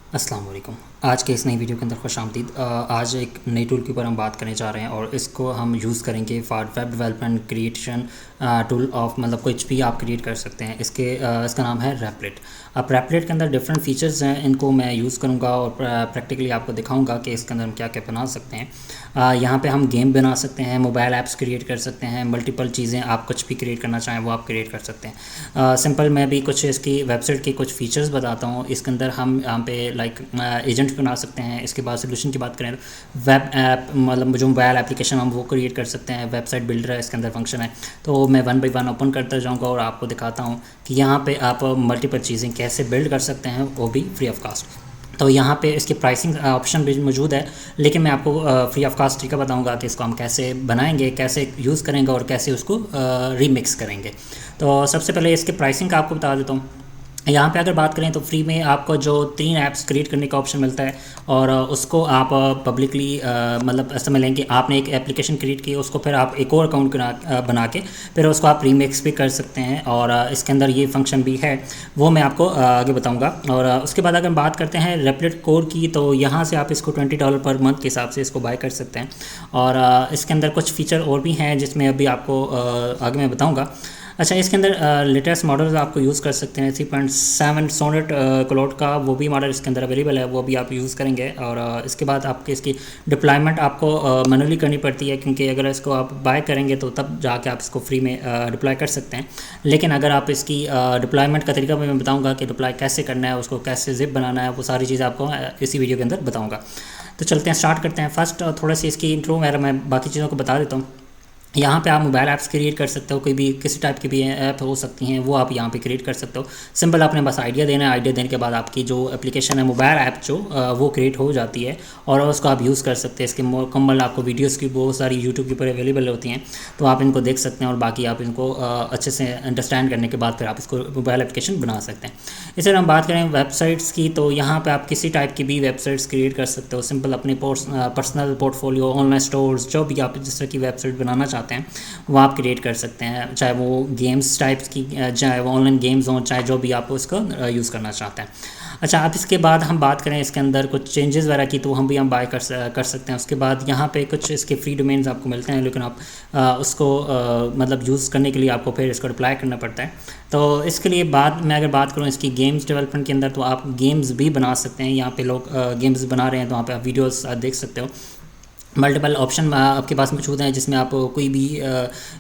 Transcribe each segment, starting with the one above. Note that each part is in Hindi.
अस्सलाम वालेकुम। आज के इस नई वीडियो के अंदर खुशामदीद। आज एक नई टूल के ऊपर हम बात करने जा रहे हैं और इसको हम यूज़ करेंगे for web development creation tool of मतलब कुछ भी आप क्रिएट कर सकते हैं। इसका नाम है रैपलेट। अब रैपलेट के अंदर डिफरेंट फीचर्स हैं, इनको मैं यूज़ करूँगा और प्रैक्टिकली आपको दिखाऊँगा कि इसके अंदर हम क्या क्या बना सकते हैं। यहाँ पे हम गेम बना सकते हैं, मोबाइल ऐप्स क्रिएट कर सकते हैं, मल्टीपल चीज़ें आप कुछ भी क्रिएट करना चाहें वो आप क्रिएट कर सकते हैं। सिंपल मैं भी कुछ इसकी वेबसाइट के कुछ फीचर्स बताता हूँ। इसके अंदर हम यहाँ पे लाइक एजेंट बना सकते हैं। इसके बाद सोल्यूशन की बात करें तो वेब ऐप मतलब जो मोबाइल एप्लीकेशन हम वो क्रिएट कर सकते हैं। वेबसाइट बिल्डर है, इसके अंदर फंक्शन है, तो मैं वन बाई वन ओपन करता जाऊँगा और आपको दिखाता हूँ कि यहाँ पे आप मल्टीपल चीज़ें कैसे बिल्ड कर सकते हैं, वो भी फ्री ऑफ कास्ट। तो यहाँ पे इसकी प्राइसिंग ऑप्शन भी मौजूद है, लेकिन मैं आपको फ्री ऑफ कास्ट तरीका बताऊँगा कि इसको हम कैसे बनाएंगे, कैसे यूज़ करेंगे और कैसे उसको रीमिक्स करेंगे। तो सबसे पहले इसके प्राइसिंग का आपको बता देता हूँ। यहाँ पे अगर बात करें तो फ्री में आपको जो 3 ऐप्स क्रिएट करने का ऑप्शन मिलता है और उसको आप पब्लिकली मतलब समझ लें कि आपने एक एप्लीकेशन क्रिएट की, उसको फिर आप एक और अकाउंट बना के फिर उसको आप रीमिक्स भी कर सकते हैं और इसके अंदर ये फंक्शन भी है, वो मैं आपको आगे बताऊँगा। और उसके बाद अगर बात करते हैं रैपलेट कोर की, तो यहाँ से आप इसको $20 पर मंथ के हिसाब से इसको बाय कर सकते हैं। और इसके अंदर कुछ फ़ीचर और भी हैं जिसमें अभी आपको आगे मैं बताऊँगा। अच्छा, इसके अंदर लेटेस्ट मॉडल्स आपको यूज़ कर सकते हैं। 3.7 सोनेट क्लाउड का वो भी मॉडल इसके अंदर अवेलेबल है, वो भी आप यूज़ करेंगे। और इसके बाद आपके इसकी डिप्लॉयमेंट आपको मैनुअली करनी पड़ती है, क्योंकि अगर इसको आप बाय करेंगे तो तब जाके आप इसको फ्री में डिप्लॉय कर सकते हैं। लेकिन अगर आप इसकी डिप्लॉयमेंट का तरीका मैं बताऊँगा कि डिप्लॉय कैसे करना है, उसको कैसे जिप बनाना है, वो सारी चीज़ें आपको इसी वीडियो के अंदर बताऊँगा। तो चलते हैं, स्टार्ट करते हैं। फर्स्ट थोड़ा सी इसकी इंट्रो वगैरह मैं बाकी चीज़ों को बता देता हूँ। यहाँ पे आप मोबाइल ऐप्स क्रिएट कर सकते हो, कोई भी किसी टाइप की भी ऐप हो सकती हैं, वो आप यहाँ पे क्रिएट कर सकते हो। सिंपल आपने बस आइडिया देना है, आइडिया देने के बाद आपकी जो एप्लीकेशन है मोबाइल ऐप जो वो क्रिएट हो जाती है और उसको आप यूज़ कर सकते हैं। इसके मुकम्मल आपको वीडियोस की बहुत सारी यूट्यूब के ऊपर अवेलेबल होती हैं, तो आप इनको देख सकते हैं और बाकी आप इनको अच्छे से अंडरस्टैंड करने के बाद फिर आप इसको मोबाइल एप्लीकेशन बना सकते हैं। इसी तरह हम बात करें वेबसाइट्स की, तो यहाँ पर आप किसी टाइप की भी वेबसाइट्स क्रिएट कर सकते हो। सिंपल अपनी पर्सनल पोर्टफोलियो, ऑनलाइन स्टोर्स, जो भी आप जिस तरह की वेबसाइट बनाना चाहते हैं वो आप क्रिएट कर सकते हैं, चाहे वो गेम्स टाइप्स की, चाहे वो ऑनलाइन गेम्स हों, चाहे जो भी आप उसको यूज़ करना चाहते हैं। अच्छा, अब इसके बाद हम बात करें इसके अंदर कुछ चेंजेस वगैरह की, तो हम भी बाय कर सकते हैं। उसके बाद यहाँ पे कुछ इसके फ्री डोमेन्स आपको मिलते हैं, लेकिन आप उसको मतलब यूज़ करने के लिए आपको फिर इसको अप्लाई करना पड़ता है। तो इसके लिए बाद मैं अगर बात करूँ इसकी गेम्स डेवलपमेंट के अंदर, तो आप गेम्स भी बना सकते हैं। यहाँ पे लोग गेम्स बना रहे हैं, तो वहाँ पे आप वीडियोस देख सकते हो। मल्टीपल ऑप्शन आपके पास मौजूद हैं, जिसमें आप कोई भी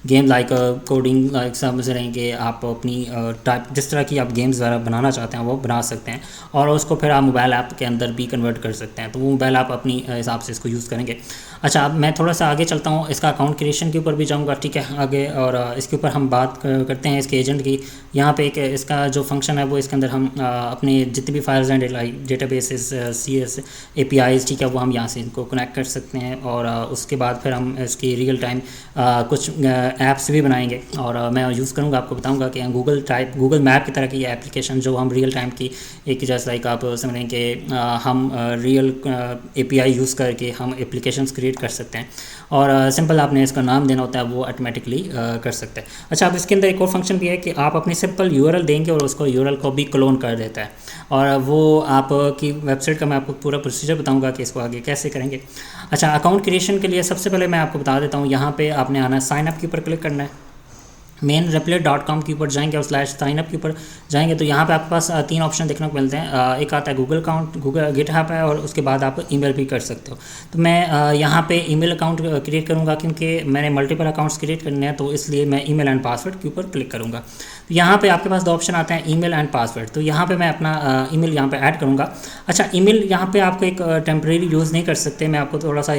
गेम लाइक कोडिंग लाइक समझ रहेंगे, आप अपनी टाइप जिस तरह की आप गेम्स वगैरह बनाना चाहते हैं वो बना सकते हैं और उसको फिर आप मोबाइल ऐप के अंदर भी कन्वर्ट कर सकते हैं। तो वो मोबाइल ऐप अपनी हिसाब से इसको यूज़ करेंगे। अच्छा, अब मैं थोड़ा सा आगे चलता हूँ, इसका अकाउंट क्रिएशन के ऊपर भी जाऊँगा, ठीक है, आगे। और इसके ऊपर हम बात करते हैं इसके एजेंट की। यहाँ पे एक इसका जो फंक्शन है वो इसके अंदर हम अपने जितनी भी फाइल्स हैं, डेटाबेसेस, CS APIs, ठीक है, वो हम यहाँ से इनको कनेक्ट कर सकते हैं। और उसके बाद फिर हम इसकी रियल टाइम कुछ ऐप्स भी बनाएंगे और मैं यूज़ करूँगा, आपको बताऊँगा कि गूगल मैप की तरह की एप्लीकेशन जो हम रियल टाइम की एक जैसा लाइक आप समझें कि हम रियल API यूज़ करके हम एप्लीकेशंस क्रिएट कर सकते हैं और सिंपल आपने इसका नाम देना होता है, वो ऑटोमेटिकली कर सकते हैं। अच्छा, अब इसके अंदर एक और फंक्शन भी है कि आप अपनी सिंपल URL देंगे और उसको URL को भी क्लोन कर देता है और वो आपकी वेबसाइट का मैं आपको पूरा प्रोसीजर बताऊंगा कि इसको आगे कैसे करेंगे। अच्छा, अकाउंट क्रिएशन के लिए सबसे पहले मैं आपको बता देता हूँ, यहाँ पे आपने आना है, साइन अप के ऊपर क्लिक करना है। मेन Replit.com के ऊपर जाएंगे और /साइनअप के ऊपर जाएंगे, तो यहाँ पे आपके पास 3 ऑप्शन देखने को मिलते हैं। एक आता है गूगल अकाउंट, गूगल गिटहब है, और उसके बाद आप ईमेल भी कर सकते हो। तो मैं यहाँ पे ईमेल अकाउंट क्रिएट करूँगा, क्योंकि मैंने मल्टीपल अकाउंट्स क्रिएट करने हैं, तो इसलिए मैं ईमेल एंड पासवर्ड के ऊपर क्लिक करूँगा। तो यहाँ पे आपके पास 2 ऑप्शन आते हैं, ईमेल एंड पासवर्ड। तो यहाँ पे मैं अपना ईमेल यहाँ पे ऐड करूँगा। अच्छा, ईमेल यहाँ पे आपको एक टेम्परेरी यूज़ नहीं कर सकते, मैं आपको थोड़ा सा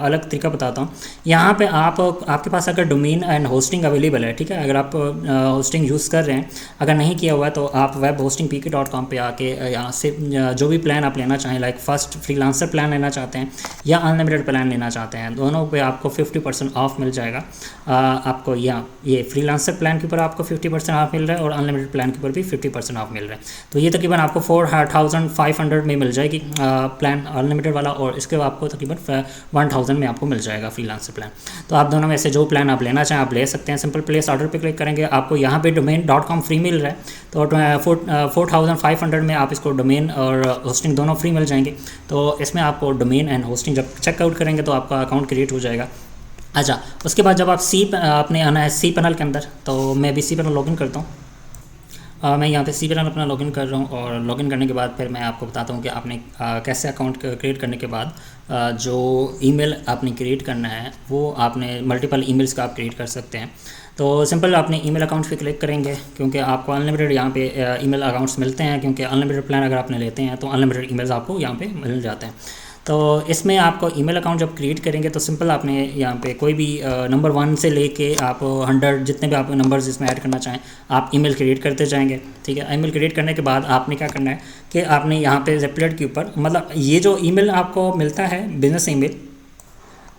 अलग तरीका बताता हूँ। यहाँ पे आपके पास अगर डोमेन एंड होस्टिंग अवेलेबल है, ठीक है, अगर आप होस्टिंग यूज़ कर रहे हैं, अगर नहीं किया हुआ है तो आप webhostingpk.com पे आके यहाँ से जो भी प्लान आप लेना चाहें, लाइक फर्स्ट फ्रीलांसर प्लान लेना चाहते हैं या अनलिमिटेड प्लान लेना चाहते हैं, दोनों पे आपको 50% ऑफ मिल जाएगा। आपको ये फ्रीलांसर प्लान के ऊपर आपको 50% ऑफ मिल रहा है और अनलिमिटेड प्लान के ऊपर भी 50% ऑफ मिल रहा है। तो ये तकरीबन आपको 4500 में मिल जाएगी प्लान अनलिमिटेड वाला, और इसके आपको तकरीबन 1000 में आपको मिल जाएगा फ्रीलांसर प्लान। तो आप दोनों में से जो प्लान आप लेना चाहें आप ले सकते हैं। सिंपल प्लेस ऑर्डर पे क्लिक करेंगे आपको यहाँ पे domain.com फ्री मिल रहा है, तो 4500 में आप इसको डोमेन और होस्टिंग दोनों फ्री मिल जाएंगे। तो इसमें आपको डोमेन एंड होस्टिंग जब चेकआउट करेंगे तो आपका अकाउंट क्रिएट हो जाएगा। अच्छा, उसके बाद जब आप आपने आना है सी पैनल के अंदर, तो मैं अभी सी पैनल लॉगिन करता हूँ। मैं यहाँ पे सी पैनल अपना लॉगिन कर रहा हूँ और लॉगिन करने के बाद फिर मैं आपको बताता हूँ कि आपने कैसे अकाउंट क्रिएट करने के बाद जो ईमेल आपने क्रिएट करना है वो आपने मल्टीपल ईमेल्स का आप क्रिएट कर सकते हैं। तो सिंपल आपने ईमेल अकाउंट पे क्लिक करेंगे, क्योंकि आपको अनलिमिटेड यहाँ पे ईमेल अकाउंट्स मिलते हैं, क्योंकि अनलिमिटेड प्लान अगर आपने लेते हैं तो अनलिमिटेड ईमेल्स आपको यहाँ पे मिल जाते हैं। तो इसमें आपको ईमेल अकाउंट जब क्रिएट करेंगे तो सिंपल आपने यहाँ पे कोई भी नंबर 1 से लेके आप 100 जितने भी आप नंबर्स इसमें ऐड करना चाहें आप ईमेल क्रिएट करते जाएंगे। ठीक है, ईमेल क्रिएट करने के बाद आपने क्या करना है कि आपने यहाँ पे जेपलेट के ऊपर, मतलब ये जो ईमेल आपको मिलता है बिजनेस ईमेल,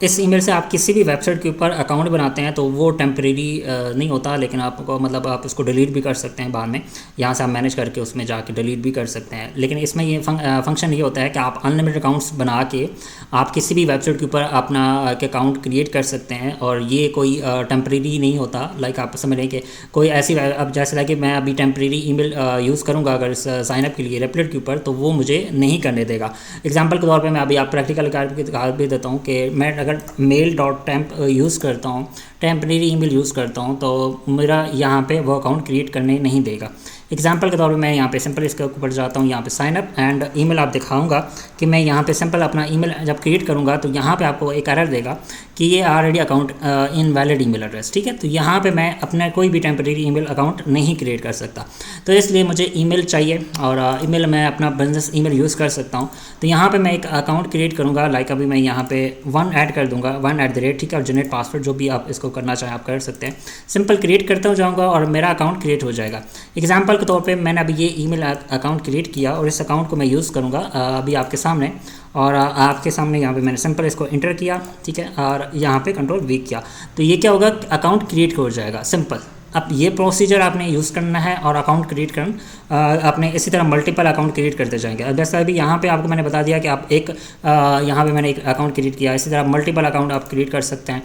इस ईमेल से आप किसी भी वेबसाइट के ऊपर अकाउंट बनाते हैं तो वो टेम्परेरी नहीं होता, लेकिन आपको मतलब आप इसको डिलीट भी कर सकते हैं बाद में, यहाँ से आप मैनेज करके उसमें जाके डिलीट भी कर सकते हैं। लेकिन इसमें ये फंक्शन ये होता है कि आप अनलिमिटेड अकाउंट्स बना के आप किसी भी वेबसाइट के ऊपर अपना अकाउंट क्रिएट कर सकते हैं, और ये कोई टेम्परेरी नहीं होता। लाइक आप समझ रहे हैं कि कोई ऐसी, अब जैसे कि मैं अभी टेम्परेरी ईमेल यूज़ करूँगा अगर साइनअप के लिए रेपलेट के ऊपर, तो वो मुझे नहीं करने देगा। एग्जाम्पल के तौर पर मैं अभी आप प्रैक्टिकल कार्ड भी देता हूँ कि मैं अगर mail.temp यूज़ करता हूँ, टेम्परेरी ईमेल यूज़ करता हूँ, तो मेरा यहाँ पे वो अकाउंट क्रिएट करने नहीं देगा। एग्जाम्पल के तौर पे मैं यहाँ पे सिंपल इसके ऊपर जाता हूँ, यहाँ पे साइन अप एंड ईमेल आप दिखाऊंगा कि मैं यहाँ पे सिंपल अपना ईमेल जब क्रिएट करूँगा तो यहाँ पे आपको एक एरर देगा कि ये already account invalid email address. ठीक है, तो यहाँ पे मैं अपना कोई भी टेम्परेरी ईमेल अकाउंट नहीं क्रिएट कर सकता, तो इसलिए मुझे ईमेल चाहिए और ईमेल मैं अपना बिजनेस ईमेल यूज़ कर सकता हूँ। तो यहाँ पर मैं एक अकाउंट क्रिएट करूँगा, लाइक अभी मैं यहाँ पे 1 ऐड कर दूँगा, 1@, ठीक है, और जनरेट पासवर्ड जो भी आप इसको करना चाहें आप कर सकते हैं। सिंपल क्रिएट करता जाऊँगा और मेरा अकाउंट क्रिएट हो जाएगा। एग्जाम्पल के तौर पे मैंने अभी ये ईमेल अकाउंट क्रिएट किया और इस अकाउंट को मैं यूज़ करूँगा अभी आपके सामने, और आपके सामने यहाँ पे मैंने सिंपल इसको इंटर किया, ठीक है, और यहाँ पे कंट्रोल वी किया, तो ये क्या होगा, अकाउंट क्रिएट हो जाएगा। सिंपल अब ये प्रोसीजर आपने यूज़ करना है और अकाउंट क्रिएट करना आपने इसी तरह मल्टीपल अकाउंट क्रिएट करते जाएंगे। अब जैसा अभी यहाँ पे आपको मैंने बता दिया कि आप एक यहाँ पे मैंने एक अकाउंट क्रिएट किया, इसी तरह मल्टीपल अकाउंट आप क्रिएट कर सकते हैं।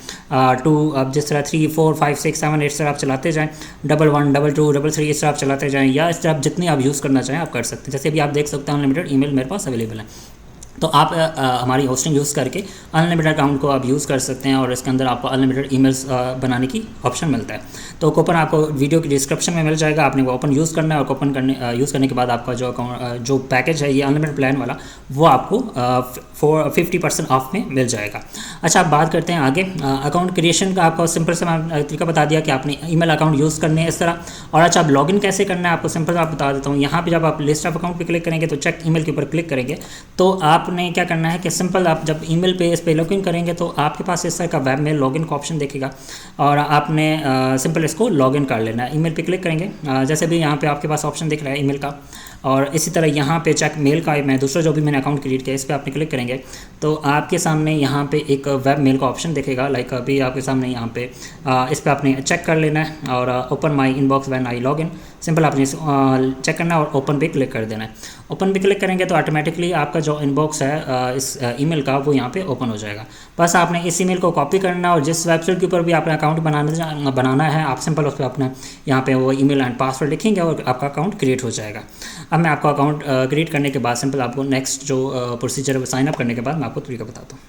2 अब जिस तरह 3 4 5 6 7 8 तरह आप चलाते जाएँ, 1 1 2 2 3 इस तरह आप चलाते जाएँ, या इस तरह आप जितनी आप यूज़ करना चाहें आप कर सकते हैं। जैसे भी आप देख सकते हैं अनलिमिटेड ईमेल मेरे पास अवेलेबल है, तो आप हमारी होस्टिंग यूज़ करके अनलिमिटेड अकाउंट को आप यूज़ कर सकते हैं और इसके अंदर आपको अनलिमिटेड ईमेल्स बनाने की ऑप्शन मिलता है। तो कूपन आपको वीडियो की डिस्क्रिप्शन में मिल जाएगा, आपने वो ओपन यूज़ करना है, और कूपन यूज़ करने के बाद आपका जो अकाउंट जो पैकेज है ये अनलिमिटेड प्लान वाला, वो आपको 50% ऑफ में मिल जाएगा। अच्छा, आप बात करते हैं आगे अकाउंट क्रिएशन का। आपको सिंपल से मैं तरीका बता दिया कि आपने ईमेल अकाउंट यूज़ करने है इस तरह। और अच्छा, आप लॉगिन कैसे करना है आपको सिंपल आप बता देता हूँ। यहाँ पे जब आप लिस्ट ऑफ अकाउंट पे क्लिक करेंगे तो चेक ईमेल के ऊपर क्लिक करेंगे, तो आपने क्या करना है कि सिंपल आप जब ईमेल पे इस पे लॉगिन करेंगे तो आपके पास इस तरह का वेब मेल लॉगिन का ऑप्शन दिखेगा, और आपने सिंपल इसको लॉगिन कर लेना है। ईमेल पे क्लिक करेंगे, जैसे भी यहाँ पे आपके पास ऑप्शन दिख रहा है ईमेल का, और इसी तरह यहाँ पे चेक मेल का मैं दूसरा जो भी मैंने अकाउंट क्रिएट किया इस पर आपने क्लिक करेंगे तो आपके सामने यहाँ पे एक वेब मेल का ऑप्शन दिखेगा। लाइक अभी आपके सामने यहाँ पे इस पर आपने चेक कर लेना है, और open my inbox when I log in, simple आपने चेक करना है और ओपन पे क्लिक कर देना है। ओपन पे क्लिक करेंगे तो ऑटोमेटिकली आपका जो इनबॉक्स है इस ईमेल का वो यहाँ पे ओपन हो जाएगा। बस आपने इस ईमेल को कॉपी करना और जिस वेबसाइट के ऊपर भी आपने अकाउंट बनाना है आप सिंपल उस पर अपना यहाँ पे वो ईमेल एंड पासवर्ड लिखेंगे और आपका अकाउंट क्रिएट हो जाएगा। अब मैं आपको अकाउंट क्रिएट करने के बाद सिंपल आपको नेक्स्ट जो प्रोसीजर है वो साइनअप करने के बाद मैं आपको तरीका बताता हूँ।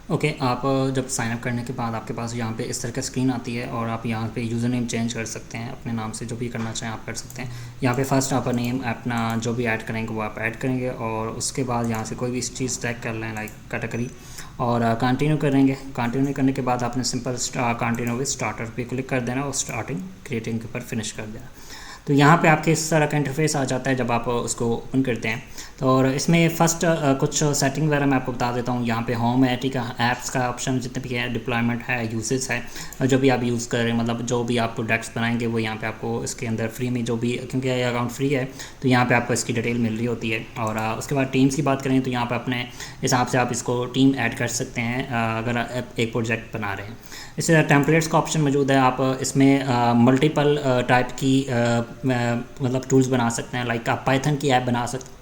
ओके, आप जब साइनअप करने के बाद आपके पास यहाँ पे इस तरह का स्क्रीन आती है, और आप यहाँ पे यूज़र नेम चेंज कर सकते हैं, अपने नाम से जो भी करना चाहें आप कर सकते हैं। यहाँ पे फर्स्ट आप नेम अपना जो भी ऐड करेंगे वो आप ऐड करेंगे, और उसके बाद यहाँ से कोई भी चीज़ टैग कर लें लाइक कैटेगरी, और कंटिन्यू करेंगे। कंटिन्यू करने के बाद आपने सिंपल कंटिन्यू विद स्टार्टर पे क्लिक कर देना और स्टार्टिंग क्रिएटिंग के ऊपर फिनिश कर देना। तो यहाँ पे आपके इस तरह का इंटरफेस आ जाता है जब आप उसको ओपन करते हैं। तो और इसमें फ़र्स्ट कुछ सेटिंग वगैरह मैं आपको बता देता हूँ। यहाँ पे होम है, ठीक है, ऐप्स का ऑप्शन जितने भी है, डिप्लॉयमेंट है, यूसेज है, जो भी आप यूज़ कर रहे हैं, मतलब जो भी आप प्रोडक्ट्स बनाएंगे वो यहाँ पे आपको इसके अंदर फ्री में जो भी, क्योंकि ये अकाउंट फ्री है तो यहाँ पे आपको इसकी डिटेल मिल रही होती है। और उसके बाद टीम्स की बात करें तो यहाँ पर अपने हिसाब से आप इसको टीम ऐड कर सकते हैं अगर एक प्रोजेक्ट बना रहे हैं। इसी तरह टेम्पलेट्स का ऑप्शन मौजूद है, आप इसमें मल्टीपल टाइप की मतलब टूल्स बना सकते हैं। लाइक आप पाइथन की ऐप बना सकते हैं,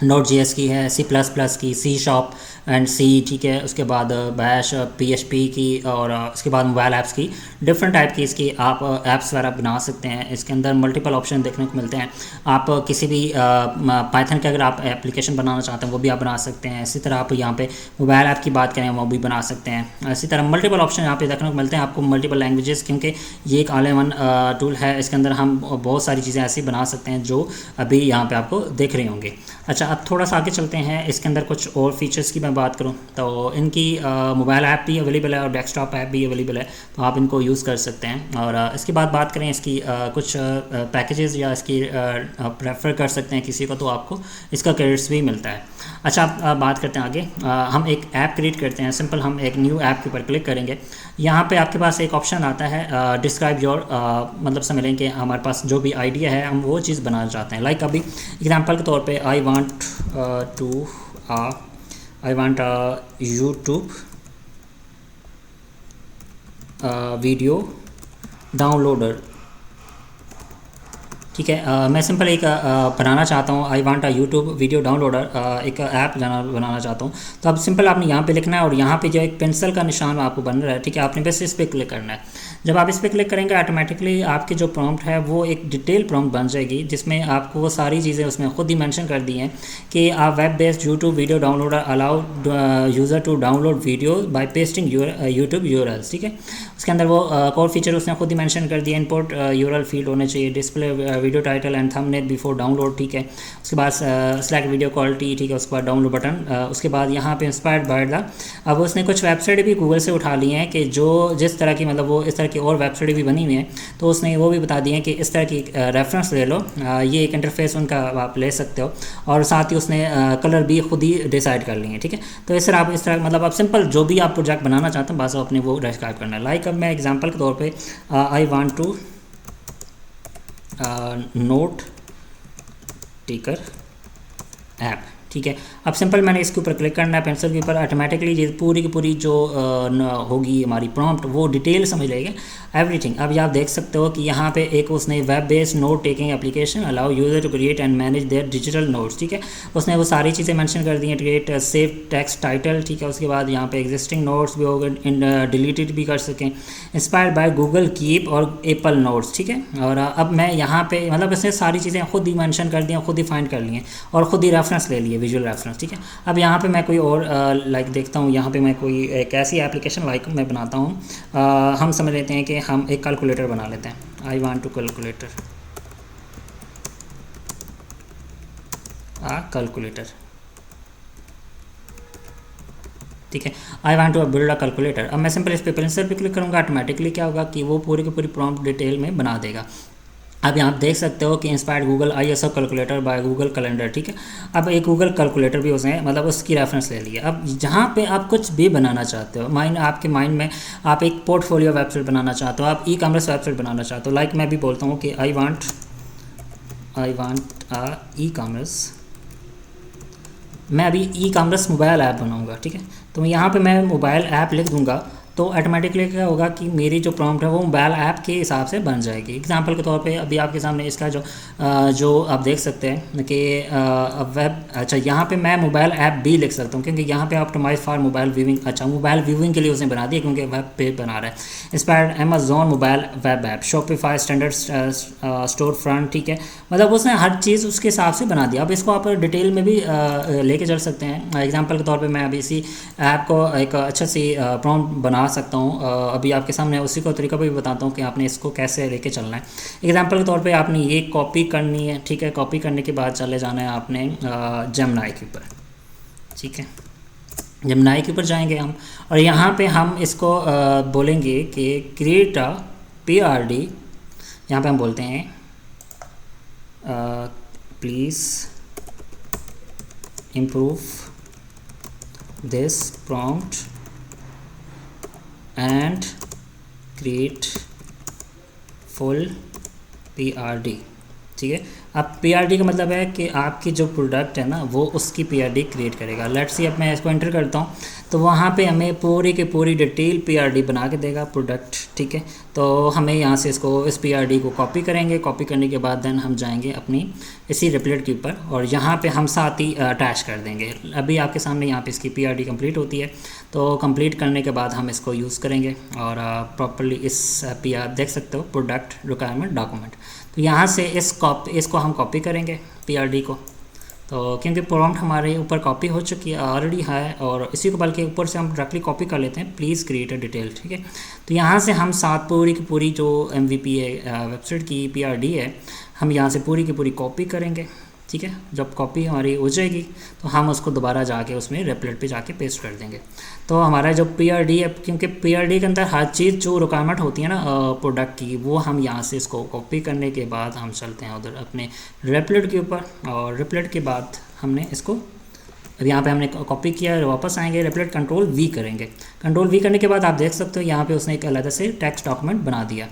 नोट जीएस की है, सी प्लस प्लस की, सी शॉप एंड सी, ठीक है। उसके बाद बैश, पीएचपी की, और उसके बाद मोबाइल ऐप्स की, डिफरेंट टाइप की इसकी आप ऐप्स वगैरह बना सकते हैं। इसके अंदर मल्टीपल ऑप्शन देखने को मिलते हैं। आप किसी भी पाइथन के अगर आप एप्लीकेशन बनाना चाहते हैं वो भी आप बना सकते हैं। इसी तरह आप यहाँ पे मोबाइल ऐप की बात करें वो भी बना सकते हैं। इसी तरह मल्टीपल ऑप्शन यहाँ पे देखने को मिलते हैं आपको, मल्टीपल लैंग्वेजेस, क्योंकि ये एक ऑल इन वन टूल है। इसके अंदर हम बहुत सारी चीज़ें ऐसी बना सकते हैं जो अभी यहाँ पे आपको देख रहे होंगे। अच्छा, अब थोड़ा सा आगे चलते हैं। इसके अंदर कुछ और फीचर्स की मैं बात करूं तो इनकी मोबाइल ऐप भी अवेलेबल है और डेस्कटॉप ऐप भी अवेलेबल है, तो आप इनको यूज़ कर सकते हैं। और इसके बाद बात करें इसकी कुछ पैकेजेस या इसकी प्रेफर कर सकते हैं किसी को, तो आपको इसका क्रेडिट्स भी मिलता है। अच्छा, अब बात करते हैं आगे। हम एक ऐप क्रिएट करते हैं। सिंपल हम एक न्यू ऐप के ऊपर क्लिक करेंगे। यहाँ पे आपके पास एक ऑप्शन आता है डिस्क्राइब योर, मतलब समझ कि हमारे पास जो भी आइडिया है हम वो चीज़ बनाना चाहते हैं। लाइक अभी एग्जांपल के तौर पे I want YouTube video downloader, ठीक है। मैं सिंपल एक बनाना चाहता हूँ, I want YouTube video downloader, एक ऐप बनाना चाहता हूँ। तो अब सिंपल आपने यहाँ पे लिखना है और यहाँ पे जो एक पेंसिल का निशान आपको बन रहा है, ठीक है, आपने बस इस पर क्लिक करना है। जब आप इस पर क्लिक करेंगे ऑटोमेटिकली आपकी जो प्रॉम्प्ट है वो एक डिटेल प्रॉम्प्ट बन जाएगी, जिसमें आपको वो सारी चीज़ें उसमें खुद ही मेंशन कर दी हैं कि आप web based YouTube video downloader allow user to download video by pasting YouTube URLs, ठीक है। उसके अंदर वो कोर फीचर उसने खुद ही मेंशन कर दिया। इंपोर्ट यूआरएल फील्ड होने चाहिए, display video title and thumbnail before download, ठीक है। उसके बाद सेलेक्ट वीडियो क्वालिटी, ठीक है। उसके बाद डाउनलोड बटन, उसके बाद यहाँ पे इंस्पायर्ड बाय द, अब उसने कुछ वेबसाइट भी गूगल से उठा ली हैं कि जो जिस तरह की मतलब वो इस तरह की और वेबसाइट भी बनी हुई हैं, तो उसने वो भी बता दिए हैं कि इस तरह की रेफरेंस ले लो, ये एक इंटरफेस उनका आप ले सकते हो। और साथ ही उसने कलर भी खुद ही डिसाइड कर लिए हैं, ठीक है। तो इस तरह आप इस तरह मतलब आप सिंपल जो भी आप प्रोजेक्ट बनाना चाहते हैं बस अपने वो डिस्क्राइब करना है। लाइक अब मैं एग्जांपल के तौर पे I want to note taker app, ठीक है। अब सिंपल मैंने इसके ऊपर क्लिक करना है पेंसिल के ऊपर, ऑटोमेटिकली ये पूरी की पूरी जो होगी हमारी प्रॉम्प्ट वो डिटेल समझ लेगा एवरीथिंग। अब आप देख सकते हो कि यहाँ पे एक उसने web based note taking application allow user to create and manage their digital notes, ठीक है। उसने वो सारी चीज़ें मेंशन कर दी हैं, क्रिएट सेव टेक्स्ट टाइटल, ठीक है। उसके बाद यहाँ पे एग्जिस्टिंग नोट्स भी हो गए, डिलीटेड भी कर सकें, इंस्पायर्ड बाय गूगल कीप और एप्पल नोट्स, ठीक है। और अब मैं यहाँ पे मतलब इसने सारी चीज़ें खुद ही मेंशन कर दी हैं, खुद ही फाइंड कर ली हैं और खुद ही रेफरेंस ले लिए, विजुअल रेफरेंस, ठीक है। अब यहाँ पे मैं कोई और लाइक देखता हूँ, यहाँ पे मैं कोई एक ऐसी एप्लीकेशन लाइक मैं बनाता हूँ। हम समझ लेते हैं कि हम एक कैलकुलेटर बना लेते हैं। I want to calculator calculator, ठीक है। I want to build a calculator. अब मैं सिंपल इस पे पेंसिल पे क्लिक करूँगा, ऑटोमेटिकली क्या होगा कि वो पूरी की पूरी प्रॉम्प्ट डिटेल में बना देगा। अब यहाँ आप देख सकते हो कि inspired Google ISO calculator by Google calendar, ठीक है। अब एक गूगल कैलकुलेटर भी उसने मतलब उसकी रेफरेंस ले लिया। अब जहाँ पे आप कुछ भी बनाना चाहते हो, आपके माइंड में आप एक पोर्टफोलियो वेबसाइट बनाना चाहते हो, आप ई-कॉमर्स वेबसाइट बनाना चाहते हो। लाइक मैं भी बोलता हूँ कि आई वांट ई-कॉमर्स, मैं अभी ई-कॉमर्स मोबाइल ऐप बनाऊँगा, ठीक है। तो यहाँ पर मैं मोबाइल ऐप लिख दूँगा तो ऑटोमेटिकली क्या होगा कि मेरी जो प्रॉम्प्ट है वो मोबाइल ऐप के हिसाब से बन जाएगी। एग्जांपल के तौर पे अभी आपके सामने इसका जो आप देख सकते हैं कि वेब, अच्छा यहाँ पे मैं मोबाइल ऐप भी लिख सकता हूँ क्योंकि यहाँ पे ऑप्टिमाइज फॉर मोबाइल व्यूइंग, अच्छा मोबाइल व्यूइंग के लिए उसने बना दिया क्योंकि वेब पे बना रहा है। Inspired Amazon mobile web app, Shopify standard store front, ठीक है। मतलब उसने हर चीज़ उसके हिसाब से बना दिया। अब इसको आप डिटेल में भी लेके चल सकते हैं। एग्जाम्पल के तौर पर मैं अभी इसी ऐप को एक अच्छा सी प्रॉम्प्ट बना सकता हूँ। अभी आपके सामने उसी को तरीका भी बताता हूँ कि आपने इसको कैसे लेके चलना है। एग्जांपल के तौर पे आपने ये कॉपी करनी है, ठीक है। कॉपी करने के बाद चले जाना है आपने जेमिनी के ऊपर, ठीक है। जेमिनी के ऊपर जाएंगे हम और यहाँ पे हम इसको बोलेंगे कि क्रिएट अ PRD, यहाँ पे हम बोलते हैं please improve this prompt and create full PRD, ठीक है। अब PRD का मतलब है कि आपकी जो प्रोडक्ट है ना वो उसकी PRD क्रिएट करेगा। लेट्स सी अब मैं इसको एंटर करता हूँ तो वहाँ पे हमें पूरी की पूरी डिटेल पीआरडी बना के देगा प्रोडक्ट, ठीक है। तो हमें यहाँ से इसको इस पीआरडी को कॉपी करेंगे, कॉपी करने के बाद देन हम जाएंगे अपनी इसी रिप्लेट के ऊपर और यहाँ पे हम साथ ही अटैच कर देंगे। अभी आपके सामने यहाँ पे इसकी पीआरडी कंप्लीट होती है, तो कंप्लीट करने के बाद हम इसको यूज़ करेंगे और प्रॉपर्ली इस पे आप देख सकते हो प्रोडक्ट रिक्वायरमेंट डॉक्यूमेंट। तो यहाँ से इसको हम कॉपी करेंगे पीआरडी को, तो क्योंकि प्रॉम्प्ट हमारे ऊपर कॉपी हो चुकी है ऑलरेडी है, और इसी को बल्कि ऊपर से हम डायरेक्टली कॉपी कर लेते हैं, प्लीज़ क्रिएट अ डिटेल, ठीक है। तो यहाँ से हम साथ पूरी की पूरी जो MVP है वेबसाइट की पीआरडी है, हम यहाँ से पूरी की पूरी कॉपी करेंगे, ठीक है। जब कॉपी हमारी हो जाएगी तो हम उसको दोबारा जाके उसमें रेपलेट पे जाके पेस्ट कर देंगे। तो हमारा जो पीआरडी है, क्योंकि पीआरडी के अंदर हर चीज़ जो रिक्वायरमेंट होती है ना प्रोडक्ट की, वो हम यहाँ से इसको कॉपी करने के बाद हम चलते हैं उधर अपने रेपलेट के ऊपर, और रेपलेट के बाद हमने इसको अब यहाँ पे हमने कॉपी किया, वापस आएंगे रेपलेट कंट्रोल V करेंगे। कंट्रोल V करने के बाद आप देख सकते हो यहाँ पे उसने एक अलग से टेक्स्ट डॉक्यूमेंट बना दिया।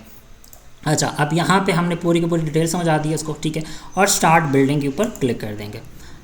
अच्छा, अब यहाँ पे हमने पूरी की पूरी डिटेल समझा दी है इसको, ठीक है। और स्टार्ट बिल्डिंग के ऊपर क्लिक कर देंगे।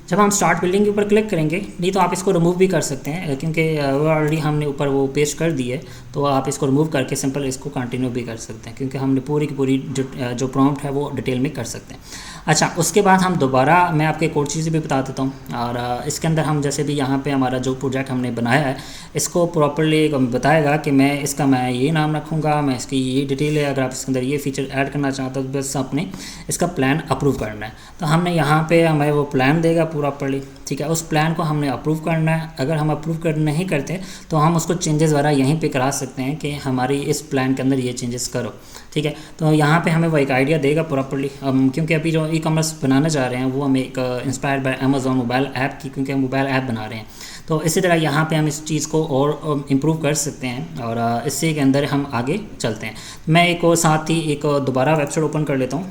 जब हम स्टार्ट बिल्डिंग के ऊपर क्लिक करेंगे, नहीं तो आप इसको रिमूव भी कर सकते हैं, क्योंकि वो ऑलरेडी हमने ऊपर वो पेस्ट कर दी है, तो आप इसको रिमूव करके सिंपल इसको कंटिन्यू भी कर सकते हैं, क्योंकि हमने पूरी की पूरी जो प्रॉम्प्ट है वो डिटेल में कर सकते हैं। अच्छा, उसके बाद हम दोबारा मैं आपको एक और चीज़ भी बता देता हूँ, और इसके अंदर हम जैसे भी यहाँ पे हमारा जो प्रोजेक्ट हमने बनाया है, इसको प्रॉपर्ली बताएगा कि मैं ये नाम रखूँगा, मैं इसकी ये डिटेल है, अगर आप इसके अंदर ये फीचर ऐड करना चाहते हो तो बस आपने इसका प्लान अप्रूव करना है। तो हमने यहाँ पे हमें वो प्लान देगा प्रॉपर्ली, ठीक है। उस प्लान को हमने अप्रूव करना है। अगर हम अप्रूव नहीं करते तो हम उसको चेंजेस वगैरह यहीं पे करा सकते हैं कि हमारी इस प्लान के अंदर ये चेंजेस करो, ठीक है। तो यहाँ पे हमें वो एक आइडिया देगा प्रॉपर्ली, क्योंकि अभी जो ई-कॉमर्स बनाना चाह रहे हैं वो हमें एक inspired by Amazon mobile app की, क्योंकि हम मोबाइल ऐप बना रहे हैं, तो इसी तरह यहाँ पे हम इस चीज़ को और इम्प्रूव कर सकते हैं, और इससे के अंदर हम आगे चलते हैं। मैं एक और साथ ही एक दोबारा वेबसाइट ओपन कर लेता हूँ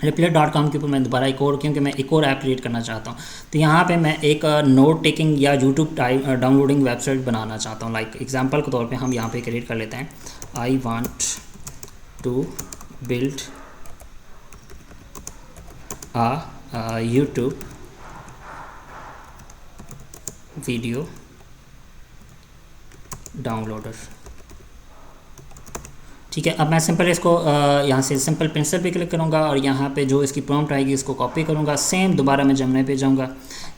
replit.com के ऊपर, मैं दोबारा क्योंकि मैं एक और ऐप क्रिएट करना चाहता हूँ। तो यहाँ पे मैं एक नोट टेकिंग या यूट्यूब टाइप डाउनलोडिंग वेबसाइट बनाना चाहता हूँ। लाइक एग्जांपल के तौर पे हम यहाँ पे क्रिएट कर लेते हैं, I want to build a YouTube video downloader, ठीक है। अब मैं सिंपल इसको यहाँ से सिंपल पेंसिल पे क्लिक करूँगा और यहाँ पे जो इसकी प्रॉम्प्ट आएगी इसको कॉपी करूँगा। सेम दोबारा मैं जमने पे जाऊँगा,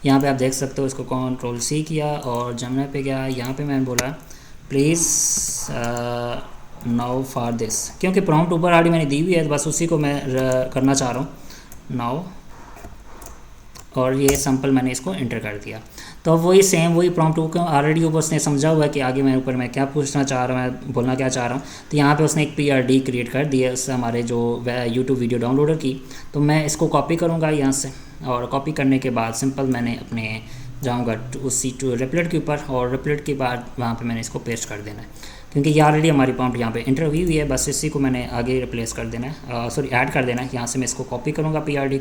यहाँ पे आप देख सकते हो, इसको Ctrl+C किया और जमने पे गया। यहाँ पे मैंने बोला प्लीज़ नाउ फॉर दिस, क्योंकि प्रॉम्प्ट ऊपर ऑलरेडी मैंने दी हुई है, तो बस उसी को मैं करना चाह रहा हूँ नाउ, और ये सैम्पल मैंने इसको एंटर कर दिया। तो वही सेम वही प्रॉम्प्ट ऑलरेडी ऊपर उसने समझा हुआ है कि आगे मैं ऊपर मैं क्या पूछना चाह रहा हूँ, मैं बोलना क्या चाह रहा हूँ। तो यहाँ पे उसने एक पीआरडी क्रिएट कर दिया उससे हमारे जो यूट्यूब वीडियो डाउनलोडर की। तो मैं इसको कॉपी करूँगा यहाँ से, और कॉपी करने के बाद सिंपल मैंने अपने जाऊँगा उसी रेपलेट के ऊपर, और रेपलेट के बाद वहाँ पर मैंने इसको पेस्ट कर देना है, क्योंकि ये ऑलरेडी हमारी प्रॉम्प्ट यहाँ पे एंटर हुई है, बस इसी को मैंने आगे रिप्लेस कर देना है, सॉरी ऐड कर देना है। यहाँ से मैं इसको कॉपी करूँगा पीआरडी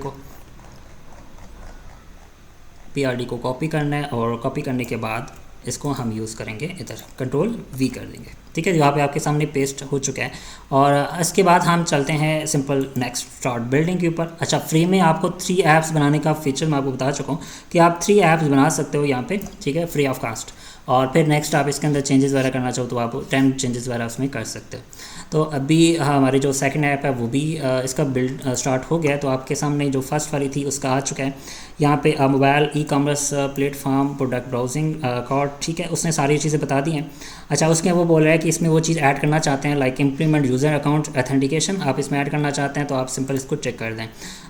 को कॉपी करना है, और कॉपी करने के बाद इसको हम यूज़ करेंगे इधर Ctrl+V कर देंगे, ठीक है। यहाँ पे आपके सामने पेस्ट हो चुका है, और इसके बाद हम चलते हैं सिंपल नेक्स्ट स्टार्ट बिल्डिंग के ऊपर। अच्छा, फ्री में आपको 3 ऐप्स बनाने का फीचर मैं आपको बता चुका हूँ कि आप 3 ऐप्स बना सकते हो यहाँ पे, ठीक है, फ्री ऑफ कास्ट। और फिर नेक्स्ट आप इसके अंदर चेंजेस वगैरह करना चाहो तो आप 10 चेंजेस वगैरह उसमें कर सकते हो। तो अभी हमारी जो सेकंड ऐप है वो भी इसका बिल्ड स्टार्ट हो गया है। तो आपके सामने जो फर्स्ट वाली थी उसका आ चुका है। यहाँ पे mobile e-commerce platform product browsing card, ठीक है, उसने सारी चीज़ें बता दी हैं। अच्छा, उसके वो बोल रहा है कि इसमें वो चीज़ ऐड करना चाहते हैं, like implement user account authentication, आप इसमें ऐड करना चाहते हैं तो आप सिंपल इसको चेक कर दें।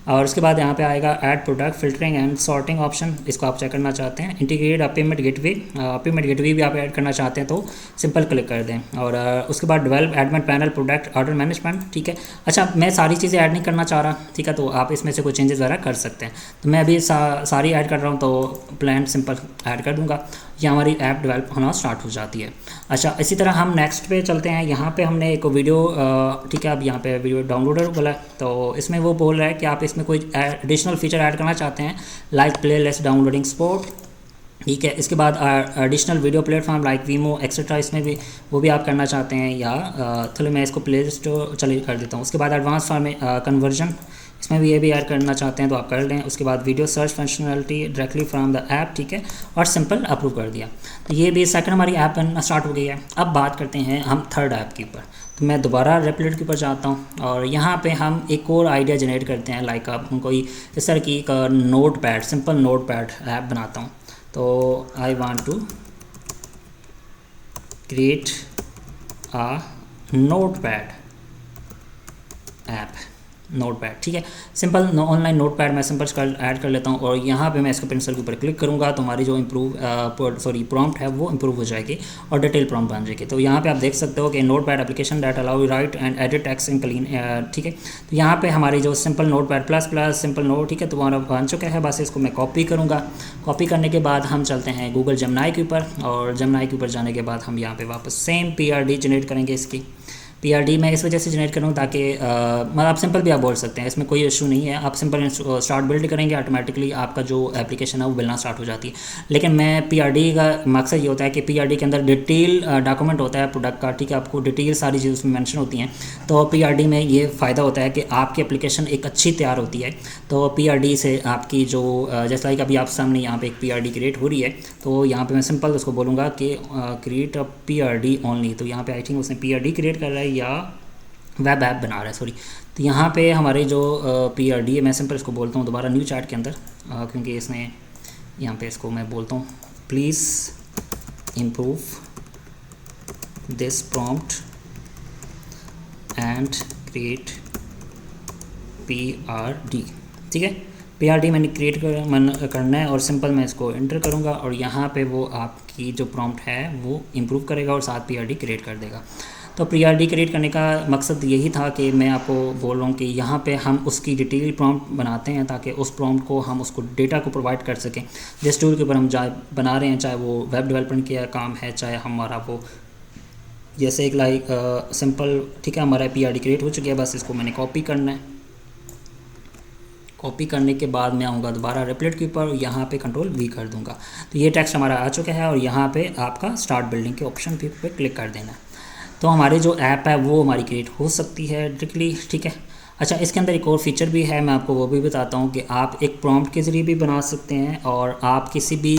और उसके बाद यहाँ पे आएगा add product filtering and sorting option, इसको आप चेक करना चाहते हैं। इंटीग्रेटेड पेमेंट गेटवे भी आप ऐड करना चाहते हैं तो सिंपल क्लिक कर दें। और उसके बाद develop admin panel product order management, ठीक है। अच्छा, मैं सारी चीज़ें ऐड नहीं करना चाह रहा, ठीक है, तो आप इसमें से कोई चेंजेस वगैरह कर सकते हैं। तो मैं अभी सारी ऐड कर रहा हूँ, तो प्लान सिंपल ऐड कर दूँगा, ये हमारी ऐप डेवलप होना स्टार्ट हो जाती है। अच्छा, इसी तरह हम नेक्स्ट पे चलते हैं। यहाँ पे हमने एक वीडियो, ठीक है, अब यहाँ पे वीडियो डाउनलोडर बोला है, तो इसमें वो बोल रहा है कि आप इसमें कोई एडिशनल फीचर ऐड करना चाहते हैं, like play less downloading support, ठीक है। इसके बाद एडिशनल वीडियो प्लेटफॉर्म लाइक वीमो एक्सेट्रा, इसमें भी वो भी आप करना चाहते हैं, या चलो मैं इसको प्ले स्टोर चले कर देता हूँ। उसके बाद एडवांस फॉर्म में कन्वर्जन, इसमें भी ये भी ऐड करना चाहते हैं तो आप कर लें। उसके बाद video search functionality directly from the app, ठीक है, और सिंपल अप्रूव कर दिया। तो ये भी सेकंड हमारी ऐप बनना स्टार्ट हो गई है। अब बात करते हैं हम थर्ड ऐप के ऊपर। तो मैं दोबारा रेपलेट के ऊपर जाता हूँ और यहाँ पे हम एक और आइडिया जनरेट करते हैं। लाइक आप कोई इस तरह की एक notepad, simple notepad app बनाता हूँ। तो I want to create a notepad app, notepad, ठीक है, सिंपल ऑनलाइन नोट पैड मैं सिंपल कर ऐड कर लेता हूँ और यहाँ पे मैं इसके पेंसिल के ऊपर क्लिक करूँगा तो हमारी जो प्रॉम्प्ट है वो इम्प्रूव हो जाएगी और डिटेल प्रॉम्प्ट बन जाएगी। तो यहाँ पे आप देख सकते हो कि note pad application that allow you right and edit text in clean, ठीक है। तो यहाँ पे हमारी जो simple note pad plus plus simple note, ठीक है, तो हमारा बन चुका है। बस इसको मैं कॉपी करूँगा। कॉपी करने के बाद हम चलते हैं गूगल जेमिनी के ऊपर और जेमिनी के ऊपर जाने के बाद हम यहाँ पर वापस सेम PRD जनरेट करेंगे। इसकी PRD मैं इस वजह से जनरेट करूँ ताकि मतलब आप सिंपल भी आप बोल सकते हैं, इसमें कोई इशू नहीं है। आप सिंपल स्टार्ट बिल्ड करेंगे, ऑटोमेटिकली आपका जो एप्लीकेशन है वो बिलना स्टार्ट हो जाती है। लेकिन मैं PRD का मकसद ये होता है कि PRD के अंदर डिटेल डॉक्यूमेंट होता है प्रोडक्ट का, ठीक है, आपको डिटेल सारी चीज़ उसमें मेंशन होती हैं। तो PRD में ये फ़ायदा होता है कि आपकी एप्लीकेशन एक अच्छी तैयार होती है। तो PRD से आपकी जो जैसे लाइक अभी आप सामने यहाँ पे एक PRD क्रिएट हो रही है, तो यहाँ पे मैं सिंपल उसको बोलूँगा कि क्रिएट अ PRD ओनली। तो यहाँ पे आई थिंक उसने PRD क्रिएट कर रहा है या वेब ऐप बना रहा है, सॉरी। तो यहाँ पे हमारे जो PRD है, मैं सिंपल इसको बोलता हूँ दोबारा न्यू चैट के अंदर, क्योंकि इसने यहाँ पे इसको मैं बोलता हूँ please improve this prompt and create PRD, ठीक है। PRD मैंने क्रिएट करना है और सिंपल मैं इसको एंटर करूँगा और यहाँ पे वो आपकी जो प्रॉम्प्ट है वो इम्प्रूव करेगा और साथ PRD क्रिएट कर देगा। तो PRD क्रिएट करने का मकसद यही था कि मैं आपको बोल रहा हूँ कि यहाँ पे हम उसकी डिटेल प्रॉम्प्ट बनाते हैं ताकि उस प्रॉम्प्ट को हम उसको डेटा को प्रोवाइड कर सकें जिस टूल के ऊपर हम बना रहे हैं, चाहे वो वेब डेवलपमेंट का काम है, चाहे हमारा वो जैसे एक लाइक सिंपल, ठीक है, हमारा PRD क्रिएट हो चुका है। बस इसको मैंने कॉपी करना है। कॉपी करने के बाद मैं आऊँगा दोबारा रेपलेट के ऊपर, यहाँ पे Ctrl+V कर दूँगा। तो ये टेक्स्ट हमारा आ चुका है और यहाँ पे आपका स्टार्ट बिल्डिंग के ऑप्शन पे क्लिक कर देना है। तो हमारी जो ऐप है वो हमारी क्रिएट हो सकती है डायरेक्टली, ठीक है। अच्छा, इसके अंदर एक और फीचर भी है, मैं आपको वो भी बताता हूँ कि आप एक प्रॉम्प्ट के ज़रिए भी बना सकते हैं और आप किसी भी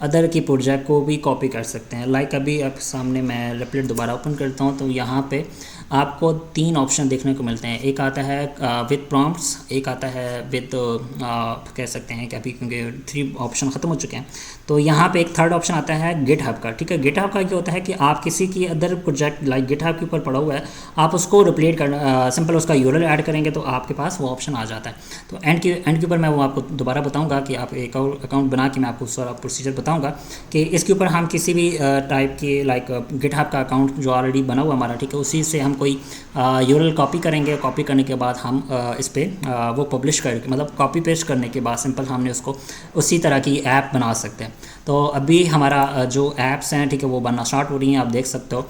अदर की प्रोजेक्ट को भी कॉपी कर सकते हैं। लाइक अभी आप सामने मैं रेपलेट दोबारा ओपन करता हूँ तो यहाँ पे आपको 3 ऑप्शन देखने को मिलते हैं। एक आता है विद प्रॉम्प्ट्स, एक आता है विद कह सकते हैं कि अभी क्योंकि 3 ऑप्शन ख़त्म हो चुके हैं तो यहाँ पे एक थर्ड ऑप्शन आता है गिटहब का, ठीक है। गिटहब का क्या होता है कि आप किसी की अदर प्रोजेक्ट लाइक गिटहब के ऊपर पड़ा हुआ है, आप उसको रिप्लेट करना, सिंपल उसका URL ऐड करेंगे तो आपके पास वो ऑप्शन आ जाता है। तो एंड के ऊपर मैं वो आपको दोबारा बताऊँगा कि आप एक अकाउंट बना के मैं आपको सारा प्रोसीजर बताऊँगा कि इसके ऊपर हम किसी भी टाइप के लाइक गिटहब का अकाउंट जो ऑलरेडी बना हुआ हमारा, ठीक है, उसी से हम कोई URL कॉपी करेंगे। कॉपी करने के बाद हम इस पर वो पब्लिश करके मतलब कॉपी पेस्ट करने के बाद सिंपल हमने उसको उसी तरह की ऐप बना सकते हैं। तो अभी हमारा जो ऐप्स हैं, ठीक है, वो बनना स्टार्ट हो रही हैं। आप देख सकते हो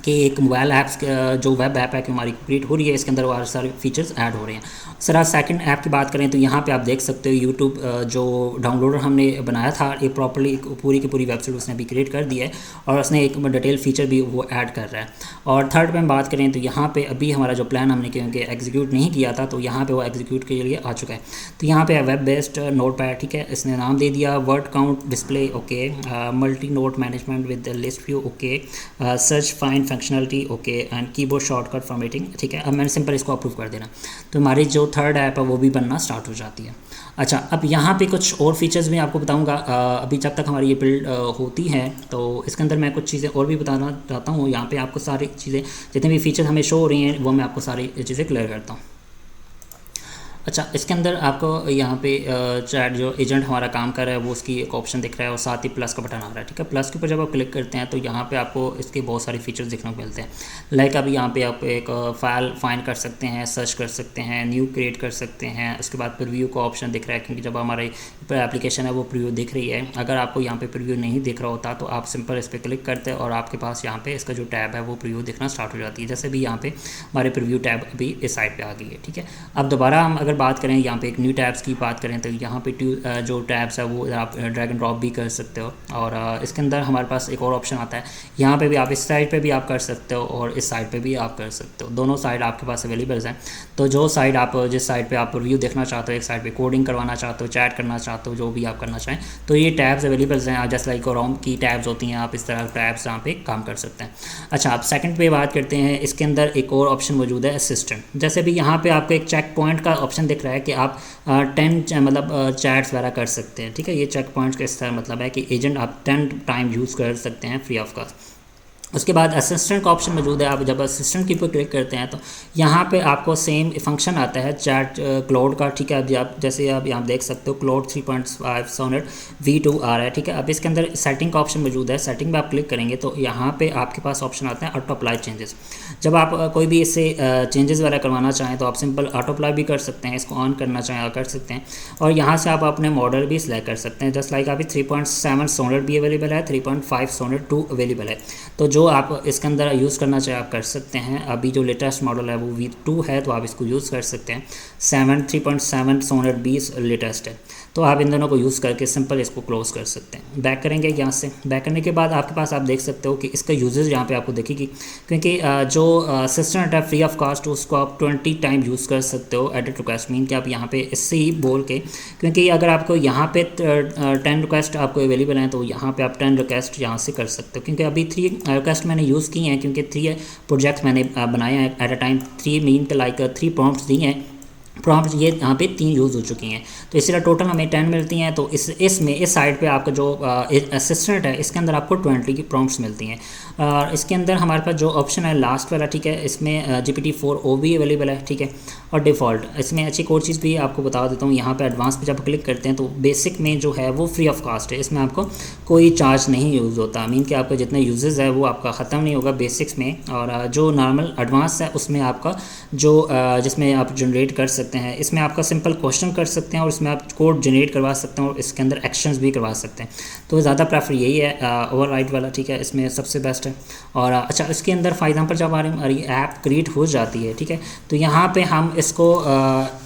कि एक मोबाइल ऐप्स जो वेब ऐप है कि हमारी क्रिएट हो रही है, इसके अंदर वो सारे फीचर्स ऐड हो रहे हैं। सर सेकंड ऐप की बात करें तो यहाँ पे आप देख सकते हो यूट्यूब जो डाउनलोडर हमने बनाया था ये प्रॉपर्ली पूरी की पूरी वेबसाइट उसने भी क्रिएट कर दी है और उसने एक डिटेल फीचर भी वो ऐड कर रहा है। और थर्ड पे हम बात करें तो यहाँ पे अभी हमारा जो प्लान हमने क्योंकि एग्जीक्यूट नहीं किया था तो यहाँ पे वो एग्जीक्यूट के लिए आ चुका है। तो यहाँ पे वेब बेस्ड नोट पैड, ठीक है, इसने नाम दे दिया word count display, okay, multi note management with list view, okay, search find functionality, okay, and keyboard shortcut formatting, ठीक है। अब मैंने सिंपल इसको अप्रूव कर देना तो हमारी जो थर्ड ऐप है वो भी बनना स्टार्ट हो जाती है। अच्छा, अब यहाँ पे कुछ और फीचर्स भी आपको बताऊँगा। अभी जब तक हमारी ये बिल्ड होती है तो इसके अंदर मैं कुछ चीज़ें और भी बताना चाहता हूँ। यहाँ पे आपको सारी चीज़ें जितने भी फीचर्स हमें शो हो रही हैं वो मैं आपको सारी चीज़ें क्लियर करता हूँ। अच्छा, इसके अंदर आपको यहाँ पे चैट जो एजेंट हमारा काम कर रहा है वो उसकी एक ऑप्शन दिख रहा है और साथ ही प्लस का बटन आ रहा है, ठीक है। प्लस के ऊपर जब आप क्लिक करते हैं तो यहाँ पे आपको इसके बहुत सारे फीचर्स देखने को मिलते हैं। लाइक अभी यहाँ पे आप एक फाइल फाइंड कर सकते हैं, सर्च कर सकते हैं, न्यू क्रिएट कर सकते हैं। उसके बाद प्रीव्यू का ऑप्शन दिख रहा है क्योंकि जब हमारे एप्लीकेशन है वो प्रीव्यू दिख रही है। अगर आपको यहाँ पे प्रीव्यू नहीं दिख रहा होता तो आप सिंपल इस पर क्लिक करते हैं और आपके पास यहाँ पे इसका जो टैब है वो प्रीव्यू दिखना स्टार्ट हो जाती है। जैसे भी यहाँ पे हमारे प्रीव्यू टैब अभी इस साइड पे आ गई है, ठीक है। अब दोबारा हम अगर अगर बात करें यहाँ पे एक न्यू टैब्स की बात करें तो यहाँ पे जो टैब्स है वो आप ड्रैग एंड ड्रॉप भी कर सकते हो। और इसके अंदर हमारे पास एक और ऑप्शन आता है, यहाँ पे भी आप इस साइड पे भी आप कर सकते हो और इस साइड पे भी आप कर सकते हो, दोनों साइड आपके पास अवेलेबल्स हैं। तो जो साइड आप जिस साइड पे आप रिव्यू देखना चाहते हो, एक साइड पे कोडिंग करवाना चाहते हो, चैट करना चाहते हो, जो भी आप करना चाहें, तो ये टैब्स अवेलेबल्स हैं। जैसे लाइक रोम की टैब्स होती हैं, आप इस तरह टैब्स यहाँ पे काम कर सकते हैं। अच्छा, आप सेकंड पे बात करते हैं, इसके अंदर एक और ऑप्शन मौजूद है असिस्टेंट। जैसे भी यहाँ पे आपको एक चेक पॉइंट का ऑप्शन दिख रहा है कि आप 10 मतलब चैट्स वगैरह कर सकते हैं, ठीक है। ये चेक पॉइंट्स का इस तरह मतलब है कि एजेंट आप 10 टाइम यूज़ कर सकते हैं फ्री ऑफ कॉस्ट। उसके बाद असिस्टेंट का ऑप्शन मौजूद है। आप जब असिस्टेंट की पर क्लिक करते हैं तो यहाँ पे आपको सेम फंक्शन आता है चैट क्लाउड का, ठीक है। अभी आप जैसे आप यहाँ देख सकते हो क्लाउड 3.5 सोनेट V2 आ रहा है, ठीक है। अब इसके अंदर सेटिंग का ऑप्शन मौजूद है। सेटिंग पे आप क्लिक करेंगे तो यहाँ पे आपके पास ऑप्शन आता है ऑटो अप्लाई चेंजेस। जब आप कोई भी इससे चेंजेस वगैरह करवाना चाहें तो आप सिंपल ऑटो अप्लाई भी कर सकते हैं, इसको ऑन करना चाहें कर सकते हैं। और यहाँ से आप अपने मॉडल भी सिलेक्ट कर सकते हैं। जस्ट लाइक अभी 3.7 सोनेट भी अवेलेबल है, 3.5 सोनेट 2 अवेलेबल है। तो जो आप इसके अंदर यूज़ करना चाहे आप कर सकते हैं। अभी जो लेटेस्ट मॉडल है वो V2 है, तो आप इसको यूज़ कर सकते हैं। 3.7 सोनेट 20 लेटेस्ट है, तो आप इन दोनों को यूज़ करके सिंपल इसको क्लोज कर सकते हैं। बैक करेंगे यहाँ से, बैक करने के बाद आपके पास आप देख सकते हो कि इसका यूजेज यहाँ पे आपको दिखेगी, क्योंकि जो असिस्टेंट है फ्री ऑफ कॉस्ट उसको आप 20 टाइम यूज़ कर सकते हो। एडिट रिक्वेस्ट मीन कि आप यहाँ पे इससे ही बोल के, क्योंकि अगर आपको यहाँ पे 10 रिक्वेस्ट आपको अवेलेबल हैं तो यहाँ पे आप 10 रिक्वेस्ट यहाँ से कर सकते हो। क्योंकि अभी 3 रिक्वेस्ट मैंने यूज़ की हैं, क्योंकि 3 प्रोजेक्ट्स मैंने बनाए हैं एट अ टाइम। 3 मीन के लाइक 3 प्रॉम्प्ट्स दी हैं, प्रॉम्प्ट ये यहाँ पे 3 यूज़ हो चुकी हैं, तो इसलिए टोटल हमें 10 मिलती हैं। तो इसमें इस साइड पे आपका जो असिस्टेंट है इसके अंदर आपको 20 की प्रॉम्प्ट्स मिलती हैं। इसके अंदर हमारे पास जो ऑप्शन है लास्ट वाला, ठीक है, इसमें GPT-4o भी अवेलेबल है, ठीक है। और डिफ़ॉल्ट इसमें अच्छी एक और चीज़ भी आपको बता देता हूँ, यहाँ पे एडवांस पे जब क्लिक करते हैं तो बेसिक में जो है वो फ्री ऑफ कॉस्ट है, इसमें आपको कोई चार्ज नहीं यूज़ होता। मीन कि आपका जितने यूजेस है वो आपका ख़त्म नहीं होगा बेसिक्स में। और जो नॉर्मल एडवांस है उसमें आपका जो जिसमें आप जनरेट कर सकते हैं, इसमें आपका सिंपल क्वेश्चन कर सकते हैं और इसमें आप कोड जनरेट करवा सकते हैं और इसके अंदर एक्शंस भी करवा सकते हैं। तो ज़्यादा प्रेफर यही है ओवरराइड वाला, ठीक है, इसमें सबसे बेस्ट है। और अच्छा, इसके अंदर फॉर एग्जांपल जब हमारी ऐप क्रिएट हो जाती है, ठीक है, तो यहाँ पे हम इसको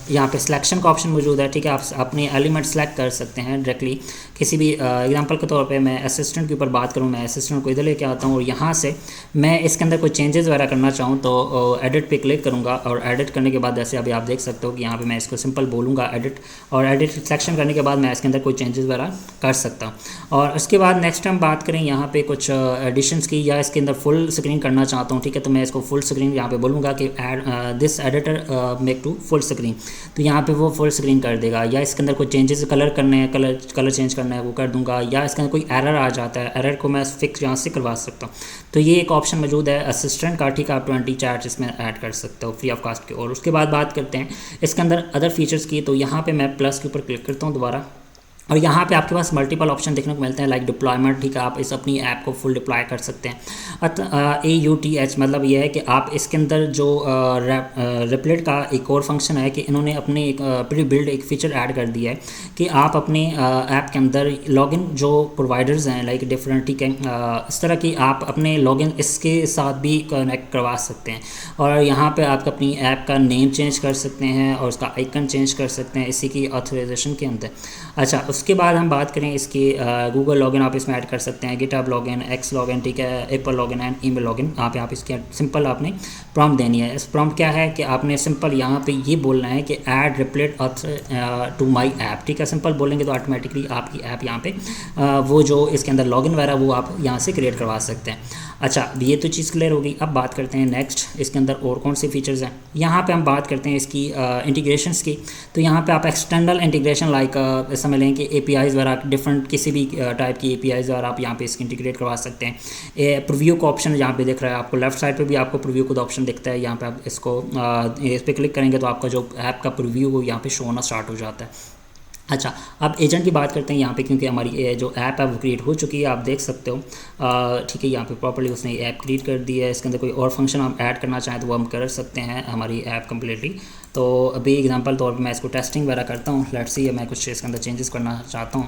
यहाँ पे सिलेक्शन का ऑप्शन मौजूद है, ठीक है। आप अपने एलिमेंट सेलेक्ट कर सकते हैं डायरेक्टली किसी भी एग्जांपल के तौर पे मैं असिस्टेंट के ऊपर बात करूँ, मैं असिस्टेंट को इधर लेके आता हूँ और यहाँ से मैं इसके अंदर कोई चेंजेस वगैरह करना चाहूँ तो एडिट पे क्लिक करूँगा और एडिट करने के बाद जैसे अभी आप देख सकते हो कि यहाँ पे मैं इसको सिंपल बोलूँगा एडिट, और एडिट सिलेक्शन करने के बाद मैं इसके अंदर कोई चेंजेस वगैरह कर सकता हूँ। और उसके बाद नेक्स्ट हम बात करें यहाँ पे कुछ एडिशंस की, या इसके अंदर फुल स्क्रीन करना चाहता हूँ, ठीक है, तो मैं इसको फुल स्क्रीन यहाँ पे बोलूँगा कि this editor make to full screen, तो यहाँ पे वो फुल स्क्रीन कर देगा। या इसके अंदर कोई चेंजेस कलर करने हैं, कलर चेंज करना है वो कर दूंगा। या इसके अंदर कोई एरर आ जाता है, एरर को मैं फिक्स यहाँ से करवा सकता हूँ। तो ये एक ऑप्शन मौजूद है असिस्टेंट का, ठीक है। आप 20 चैट्स इसमें ऐड कर सकते हो फ्री ऑफ कॉस्ट के। और उसके बाद बात करते हैं इसके अंदर अदर फीचर्स की, तो यहाँ पे मैं प्लस के ऊपर क्लिक करता हूँ दोबारा, और यहाँ पे आपके पास मल्टीपल ऑप्शन देखने को मिलते हैं लाइक डिप्लॉयमेंट, ठीक है, आप इस अपनी ऐप को फुल डिप्लॉय कर सकते हैं। AUTH मतलब ये है कि आप इसके अंदर जो रिप्लेट का एक और फंक्शन है कि इन्होंने अपने एक प्री बिल्ड एक फीचर ऐड कर दिया है कि आप अपने ऐप के अंदर लॉगिन जो प्रोवाइडर्स हैं लाइक डिफरेंट, ठीक है, इस तरह की आप अपने लॉगिन इसके साथ भी कनेक्ट करवा सकते हैं। और यहाँ पर आप अपनी ऐप का नेम चेंज कर सकते हैं और उसका आइकन चेंज कर सकते हैं इसी की ऑथराइजेशन के अंदर। अच्छा, उसके बाद हम बात करें इसकी गूगल लॉगिन आप इसमें ऐड कर सकते हैं, गिटहब लॉगिन, एक्स लॉगिन, ठीक है, Apple login and email login. यहाँ पे आप इसके सिंपल आपने प्रॉम्प्ट देनी है। इस प्रॉम्प्ट क्या है कि आपने सिंपल यहाँ पे ये बोलना है कि add Replit to my app, ठीक है। सिंपल बोलेंगे तो ऑटोमेटिकली आपकी ऐप यहाँ पे वो जो इसके अंदर लॉगिन वगैरह वो आप यहाँ से क्रिएट करवा सकते हैं। अच्छा, ये तो चीज़ क्लियर होगी। अब बात करते हैं नेक्स्ट इसके अंदर और कौन से फीचर्स हैं। यहाँ पे हम बात करते हैं इसकी इंटीग्रेशंस की। तो यहाँ पे आप एक्सटर्नल इंटीग्रेशन लाइक समझ लें कि APIs वगैरह डिफरेंट किसी भी टाइप की APIs वगैरह आप यहाँ पे इसकी इंटीग्रेट करवा सकते हैं। प्रीव्यू का ऑप्शन यहाँ पे दिख रहा है आपको, लेफ्ट साइड पे भी आपको प्रीव्यू का ऑप्शन दिखता है। यहाँ पे आप इसको इस पर क्लिक करेंगे तो आपका जो ऐप का प्रीव्यू वो यहाँ पे शो होना स्टार्ट हो जाता है। अच्छा, अब एजेंट की बात करते हैं यहाँ पे, क्योंकि हमारी जो ऐप है वो क्रिएट हो चुकी है, आप देख सकते हो, ठीक है। यहाँ पे प्रॉपर्ली उसने ऐप क्रिएट कर दी है। इसके अंदर कोई और फंक्शन हम ऐड करना चाहें तो वो हम कर सकते हैं हमारी ऐप कम्प्लीटली। तो अभी एग्जांपल तौर पे मैं इसको टेस्टिंग वगैरह करता हूँ, लेट्स सी मैं कुछ इसके अंदर चेंजेस करना चाहता हूँ।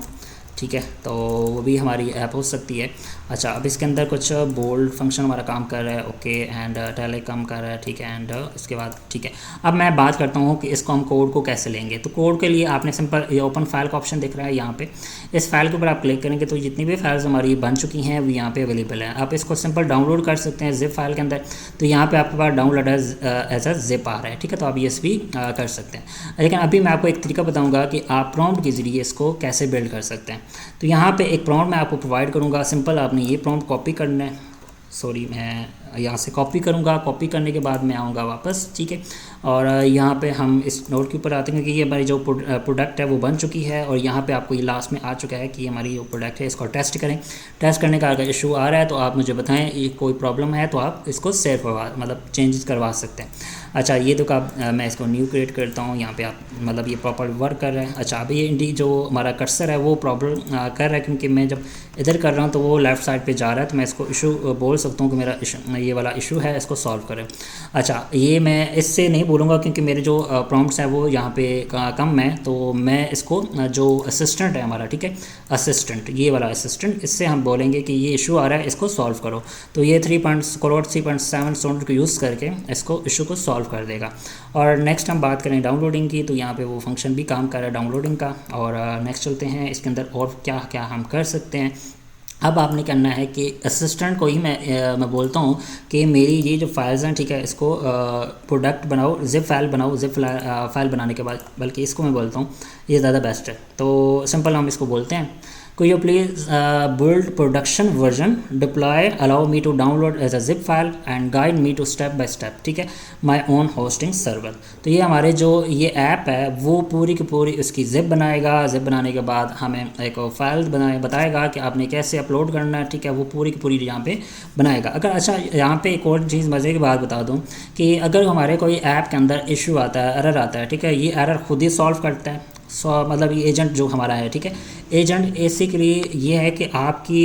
ठीक है, तो वो भी हमारी ऐप हो सकती है। अच्छा, अब इसके अंदर कुछ बोल्ड फंक्शन हमारा काम कर रहा है, ओके, एंड टैलिक काम कर रहा है, ठीक है, एंड इसके बाद ठीक है। अब मैं बात करता हूँ कि इसको हम कोड को कैसे लेंगे। तो कोड के लिए आपने सिंपल ये ओपन फाइल का ऑप्शन दिख रहा है यहाँ पे, इस फाइल के ऊपर आप क्लिक करेंगे तो जितनी भी फाइल्स हमारी बन चुकी हैं वो यहाँ पे अवेलेबल है। आप इसको सिंपल डाउनलोड कर सकते हैं जिप फाइल के अंदर। तो यहाँ पे आपके पास डाउनलोड एज अ जिप आ रहा है, ठीक है, तो आप ये भी कर सकते हैं। लेकिन अभी मैं आपको एक तरीका बताऊँगा कि आप प्रॉम्प्ट के ज़रिए इसको कैसे बिल्ड कर सकते हैं। तो यहाँ पे एक प्रॉम्प्ट मैं आपको प्रोवाइड करूँगा, सिंपल आपने ये प्रॉम्प्ट कॉपी करना है। सॉरी, मैं यहाँ से कॉपी करूँगा, कॉपी करने के बाद मैं आऊँगा वापस, ठीक है। और यहाँ पे हम इस नोट के ऊपर आते हैं कि ये हमारी जो प्रोडक्ट है वो बन चुकी है, और यहाँ पे आपको ये लास्ट में आ चुका है कि हमारी जो प्रोडक्ट है इसको टेस्ट करें। टेस्ट करने का अगर इशू आ रहा है तो आप मुझे बताएं, ये कोई प्रॉब्लम है तो आप इसको सेव करवा मतलब चेंजेस करवा सकते हैं। अच्छा, ये तो मैं इसको न्यू क्रिएट करता हूँ, यहाँ पे आप मतलब ये प्रॉपर वर्क कर रहा है। अच्छा, अभी ये इंडी जो हमारा कर्सर है वो प्रॉब्लम कर रहा है, क्योंकि मैं जब इधर कर रहा हूँ तो वो लेफ़्ट साइड पे जा रहा है, तो मैं इसको इशू बोल सकता हूँ कि मेरा ये वाला इशू है, इसको सॉल्व करें। अच्छा, ये मैं इससे नहीं बोलूँगा क्योंकि मेरे जो प्रॉम्प्ट्स हैं वो यहाँ पे कम है, तो मैं इसको जो असिस्टेंट है हमारा, ठीक है, असिस्टेंट, ये वाला असिस्टेंट, इससे हम बोलेंगे कि ये इशू आ रहा है, इसको सॉल्व करो। तो ये 3.7 स्टूडेंट को यूज़ करके इसको इशू को सॉल्व कर देगा। और नेक्स्ट हम बात करें डाउनलोडिंग की, तो यहाँ पे वो फंक्शन भी काम कर रहा है डाउनलोडिंग का। और नेक्स्ट चलते हैं इसके अंदर और क्या क्या हम कर सकते हैं। अब आपने करना है कि असिस्टेंट को ही मैं बोलता हूँ कि मेरी ये जो फाइल्स हैं, ठीक है, इसको प्रोडक्ट बनाओ, जिप फाइल बनाओ। जिप फाइल बनाने के बाद बल्कि इसको मैं बोलता हूँ ये ज़्यादा बेस्ट है। तो सिंपल हम इसको बोलते हैं, could you please build production version, deploy, allow me to download as a zip file and guide me to step by step, ठीक है, my own hosting server। तो ये हमारे जो ये ऐप है वो पूरी की पूरी उसकी जिप बनाएगा। जिप बनाने के बाद हमें एक फाइल बताएगा कि आपने कैसे अपलोड करना है, ठीक है, वो पूरी की पूरी यहाँ पे बनाएगा। अगर अच्छा, यहाँ पे एक और चीज़ मज़े की बात बता दूँ कि अगर हमारे कोई ऐप के अंदर इशू आता है, एरर आता है, ठीक है, ये एरर खुद ही सॉल्व करता है। मतलब ये एजेंट जो हमारा है, ठीक है, एजेंट बेसिकली ये है कि आपकी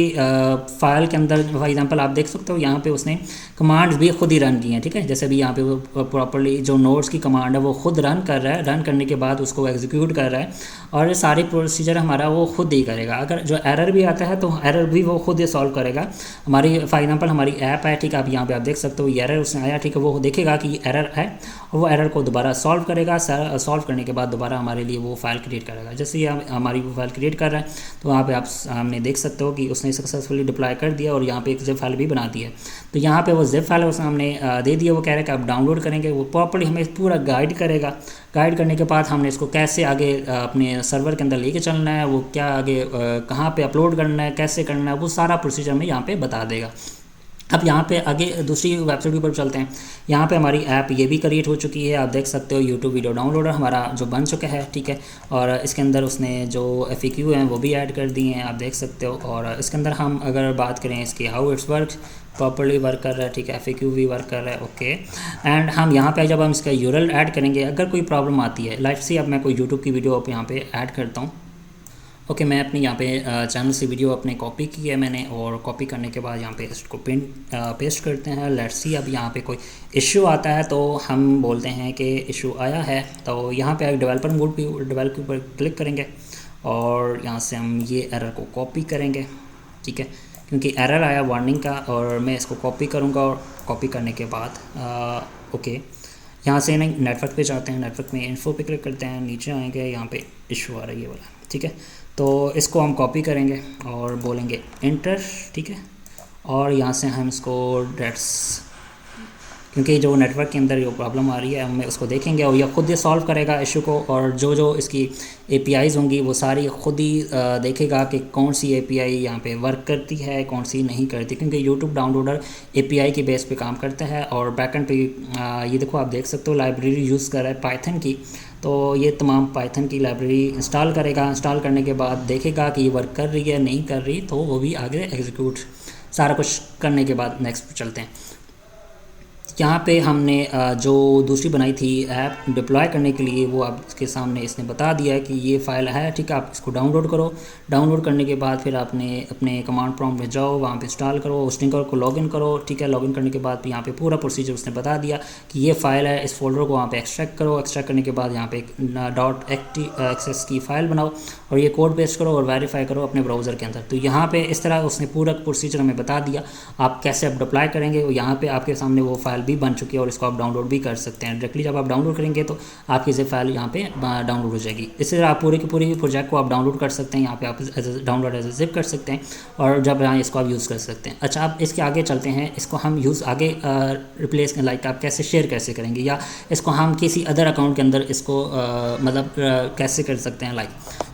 फ़ाइल के अंदर फॉर एग्जांपल आप देख सकते हो यहाँ पे उसने कमांड्स भी खुद ही रन की हैं, ठीक है, जैसे भी यहाँ पे वो प्रॉपर्ली जो नोड्स की कमांड है वो खुद रन कर रहा है, रन करने के बाद उसको एग्जीक्यूट कर रहा है, और ये सारी प्रोसीजर हमारा वो खुद ही करेगा। अगर जो एरर भी आता है तो एरर भी वो खुद ही सॉल्व करेगा। हमारी फॉर एग्जांपल हमारी ऐप है, ठीक है, आप यहाँ पे आप देख सकते हो ये एरर उसने आया, ठीक है, वो देखेगा कि ये एरर है और वो एरर को दोबारा सॉल्व करेगा। सॉल्व करने के बाद दोबारा हमारे लिए वो फाइल क्रिएट करेगा। जैसे ये हमारी वो फाइल क्रिएट कर रहा है तो वहाँ पे आप सामने देख सकते हो कि उसने सक्सेसफुली डिप्लॉय कर दिया और यहाँ पे एक जिप फाइल भी बना दी है। तो यहाँ पे वो जिप फाइल उसने हमने दे दिया, वो कह रहा है कि आप डाउनलोड करेंगे, वो प्रॉपर्ली हमें पूरा गाइड करेगा। गाइड करने के बाद हमने इसको कैसे आगे अपने सर्वर के अंदर लेके चलना है, वो क्या आगे कहाँ पे अपलोड करना है, कैसे करना है, वो सारा प्रोसीजर हमें यहाँ पे बता देगा। अब यहाँ पे आगे दूसरी वेबसाइट के ऊपर चलते हैं। यहाँ पे हमारी ऐप ये भी क्रिएट हो चुकी है, आप देख सकते हो यूट्यूब वीडियो डाउनलोडर हमारा जो बन चुका है, ठीक है, और इसके अंदर उसने जो FAQ हैं वो भी ऐड कर दिए हैं, आप देख सकते हो। और इसके अंदर हम अगर बात करें इसकी how it's work, properly work कर रहा है, ठीक है, FAQ भी वर्क कर रहा है, ओके। एंड हम यहाँ पे जब हम इसका URL ऐड करेंगे, अगर कोई प्रॉब्लम आती है, लाइक से अब मैं कोई यूट्यूब की वीडियो आप यहाँ पे ऐड करता हूँ, ओके, मैं अपनी यहाँ पे चैनल से वीडियो अपने कॉपी की है मैंने, और कॉपी करने के बाद यहाँ पे इसको पेस्ट करते हैं। लेट्स सी अब यहाँ पे कोई इशू आता है तो हम बोलते हैं कि इशू आया है, तो यहाँ पे डेवलपर मोड पे डेवलप के ऊपर क्लिक करेंगे और यहाँ से हम ये एरर को कॉपी करेंगे, ठीक है, क्योंकि एरर आया वार्निंग का, और मैं इसको कॉपी करूँगा। और कॉपी करने के बाद ओके, यहाँ से नहीं नेटवर्क पे जाते हैं, नेटवर्क में इन्फो पे क्लिक करते हैं, नीचे आएंगे, यहाँ पे इशू आ रहा है ये वाला, ठीक है, तो इसको हम कॉपी करेंगे और बोलेंगे इंटर, ठीक है, और यहाँ से हम इसको डेट्स, क्योंकि जो नेटवर्क के अंदर जो प्रॉब्लम आ रही है हमें उसको देखेंगे और यह खुद ही सॉल्व करेगा इशू को। और जो इसकी APIs होंगी वो सारी खुद ही देखेगा कि कौन सी API यहाँ पे वर्क करती है, कौन सी नहीं करती, क्योंकि यूट्यूब डाउनलोडर API के बेस पे काम करता है। और बैकएंड पे ये देखो आप देख सकते हो लाइब्रेरी यूज़ कर रहा है पाइथन की, तो ये तमाम पाइथन की लाइब्रेरी इंस्टॉल करेगा। इंस्टॉल करने के बाद देखेगा कि ये वर्क कर रही है नहीं कर रही, तो वो भी आगे एग्जीक्यूट सारा कुछ करने के बाद नेक्स्ट पे चलते हैं। यहाँ पे हमने जो दूसरी बनाई थी ऐप डिप्लॉय करने के लिए, वो आपके सामने इसने बता दिया है कि ये फ़ाइल है, ठीक है, आप इसको डाउनलोड करो। डाउनलोड करने के बाद फिर आपने अपने कमांड प्रॉम्प्ट में जाओ, वहाँ पे इंस्टॉल करो, होस्टिंग को लॉगिन करो, ठीक है। लॉगिन करने के बाद यहाँ पे पूरा प्रोसीजर उसने बता दिया कि ये फ़ाइल है, इस फोल्डर को वहाँ पे एक्सट्रैक्ट करो। एक्सट्रैक्ट करने के बाद यहाँ पे .एक्सेस की फ़ाइल बनाओ और ये कोड पेस्ट करो और वेरीफाई करो अपने ब्राउज़र के अंदर। तो यहाँ पे इस तरह उसने पूरा प्रोसीजर हमें बता दिया आप कैसे आप अप्लाई करेंगे। और यहाँ पे आपके सामने वो फाइल भी बन चुकी है और इसको आप डाउनलोड भी कर सकते हैं। डायरेक्टली जब आप डाउनलोड करेंगे तो आपकी ये फाइल यहाँ पे डाउनलोड हो जाएगी। इसी तरह आप पूरे की पूरी प्रोजेक्ट को आप डाउनलोड कर सकते हैं। यहाँ पे आप डाउनलोड एज जिप कर सकते हैं और जब यहाँ इसको आप यूज़ कर सकते हैं। अच्छा, आप इसके आगे चलते हैं। इसको हम यूज़ आगे रिप्लेस लाइक आप कैसे शेयर कैसे करेंगे, या इसको हम किसी अदर अकाउंट के अंदर इसको मतलब कैसे कर सकते हैं लाइक,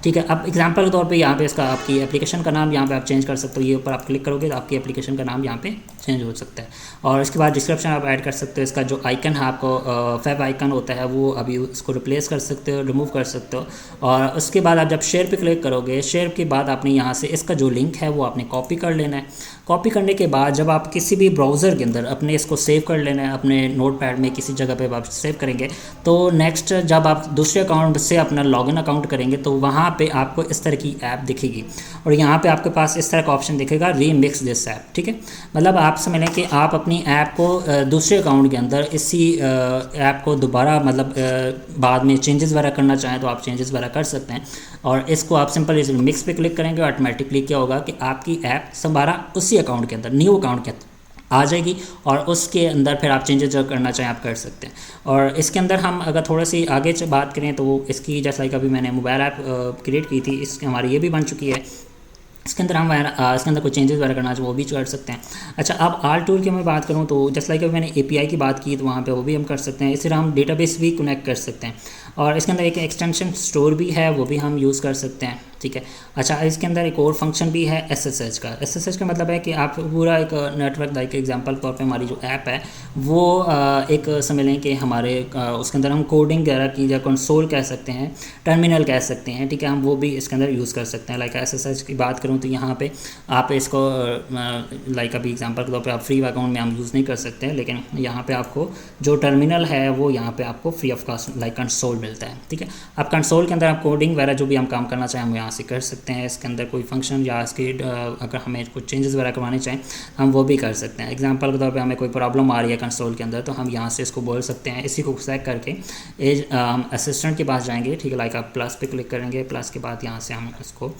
ठीक है। अब एग्जांपल के तौर पे यहाँ पे इसका आपकी एप्लीकेशन का नाम यहाँ पे आप चेंज कर सकते हो। ये ऊपर आप क्लिक करोगे तो आपकी एप्लीकेशन का नाम यहाँ पे चेंज हो सकता है। और इसके बाद डिस्क्रिप्शन आप ऐड कर सकते हो। इसका जो आइकन है आपको फेब आइकन होता है वो अभी इसको रिप्लेस कर सकते हो, रिमूव कर सकते हो। और उसके बाद आप जब शेयर पे क्लिक करोगे, शेयर के बाद आपने यहाँ से इसका जो लिंक है वो आपने कॉपी कर लेना है। कॉपी करने के बाद जब आप किसी भी ब्राउज़र के अंदर अपने इसको सेव कर लेना है, अपने नोटपैड में किसी जगह पे आप सेव करेंगे, तो नेक्स्ट जब आप दूसरे अकाउंट से अपना लॉगिन अकाउंट करेंगे तो वहाँ पे आपको इस तरह की ऐप दिखेगी और यहाँ पे आपके पास इस तरह का ऑप्शन दिखेगा रीमिक्स दिस ऐप, ठीक है। मतलब आप समझ लें कि आप अपनी ऐप को दूसरे अकाउंट के अंदर इसी ऐप को दोबारा मतलब बाद में चेंजेस वगैरह करना चाहें तो आप चेंजेस वगैरह कर सकते हैं। और इसको आप सिंपल इस मिक्स पे क्लिक करेंगे, ऑटोमेटिकली क्या होगा कि आपकी ऐप दोबारा उसी अकाउंट के अंदर, न्यू अकाउंट के अंदर आ जाएगी और उसके अंदर फिर आप चेंजेस जो करना चाहें आप कर सकते हैं। और इसके अंदर हम अगर थोड़ा सी आगे से बात करें तो इसकी जैसा कि अभी मैंने मोबाइल ऐप क्रिएट की थी, इसकी हमारी ये भी बन चुकी है। इसके अंदर हम इसके अंदर कोई चेंजेस वगैरह करना चाहिए वो भी कर सकते हैं। अच्छा, अब आल टूल की मैं बात करूँ तो जैसे लाइक अभी मैंने एपीआई की बात की तो वहाँ पे वो भी हम कर सकते हैं। इसी तरह हम डेटाबेस भी कनेक्ट कर सकते हैं और इसके अंदर एक एक्सटेंशन स्टोर भी है वो भी हम यूज़ कर सकते हैं, ठीक है। अच्छा, इसके अंदर एक और फंक्शन भी है एसएसएच का। एसएसएच का मतलब है कि आप पूरा एक नेटवर्क लाइक एग्जांपल तौर पे हमारी जो ऐप है वो एक समझ लें कि हमारे उसके अंदर हम कोडिंग वगैरह की या कंसोल कह सकते हैं, टर्मिनल कह सकते हैं, ठीक है। हम वो भी इसके अंदर यूज़ कर सकते हैं। लाइक एसएसएच की बात करूँ तो यहाँ पे आप इसको लाइक अभी एग्जांपल के तौर पे आप फ्री अकाउंट में हम यूज़ नहीं कर सकते हैं, लेकिन यहाँ पे आपको जो टर्मिनल है वो यहाँ पे आपको free of cost like console मिलता है, ठीक है। अब कंसोल के अंदर आप कोडिंग वगैरह जो भी हम काम करना चाहें हम यहाँ से कर सकते हैं। इसके अंदर कोई फंक्शन या इसके अगर हमें कुछ चेंजेस वगैरह करवाने चाहें हम वो भी कर सकते हैं। एग्जांपल के तौर पे हमें कोई प्रॉब्लम आ रही है कंसोल के अंदर तो हम यहाँ से इसको बोल सकते हैं। इसी को सेलेक्ट करके हम असिस्टेंट के पास जाएंगे, ठीक है। लाइक आप प्लस पे क्लिक करेंगे, प्लस के बाद यहाँ से हम इसको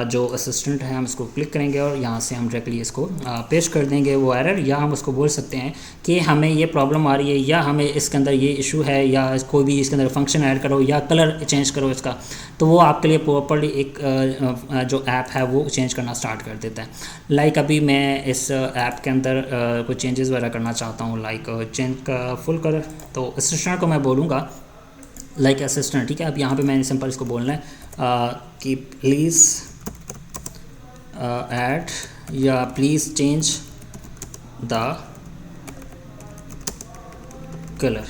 जो असिस्टेंट है हम इसको क्लिक करेंगे और यहाँ से हम डायरेक्टली इसको पेस्ट कर देंगे वो एरर, या हम उसको बोल सकते हैं कि हमें ये प्रॉब्लम आ रही है या हमें इसके अंदर ये इशू है या कोई भी इसके अंदर फंक्शन ऐड करो या कलर चेंज करो इसका, तो वो आपके लिए प्रॉपर्ली एक जो ऐप है वो चेंज करना स्टार्ट कर देता है। लाइक अभी मैं इस ऐप के अंदर कुछ चेंजेस वगैरह करना चाहता हूँ, लाइक चेंज का फुल कलर, तो असिस्टेंट को मैं बोलूँगा लाइक असिस्टेंट, ठीक है। अब यहाँ पे मैंने सिंपल इसको बोलना है कि प्लीज़ ऐड या प्लीज़ चेंज द कलर,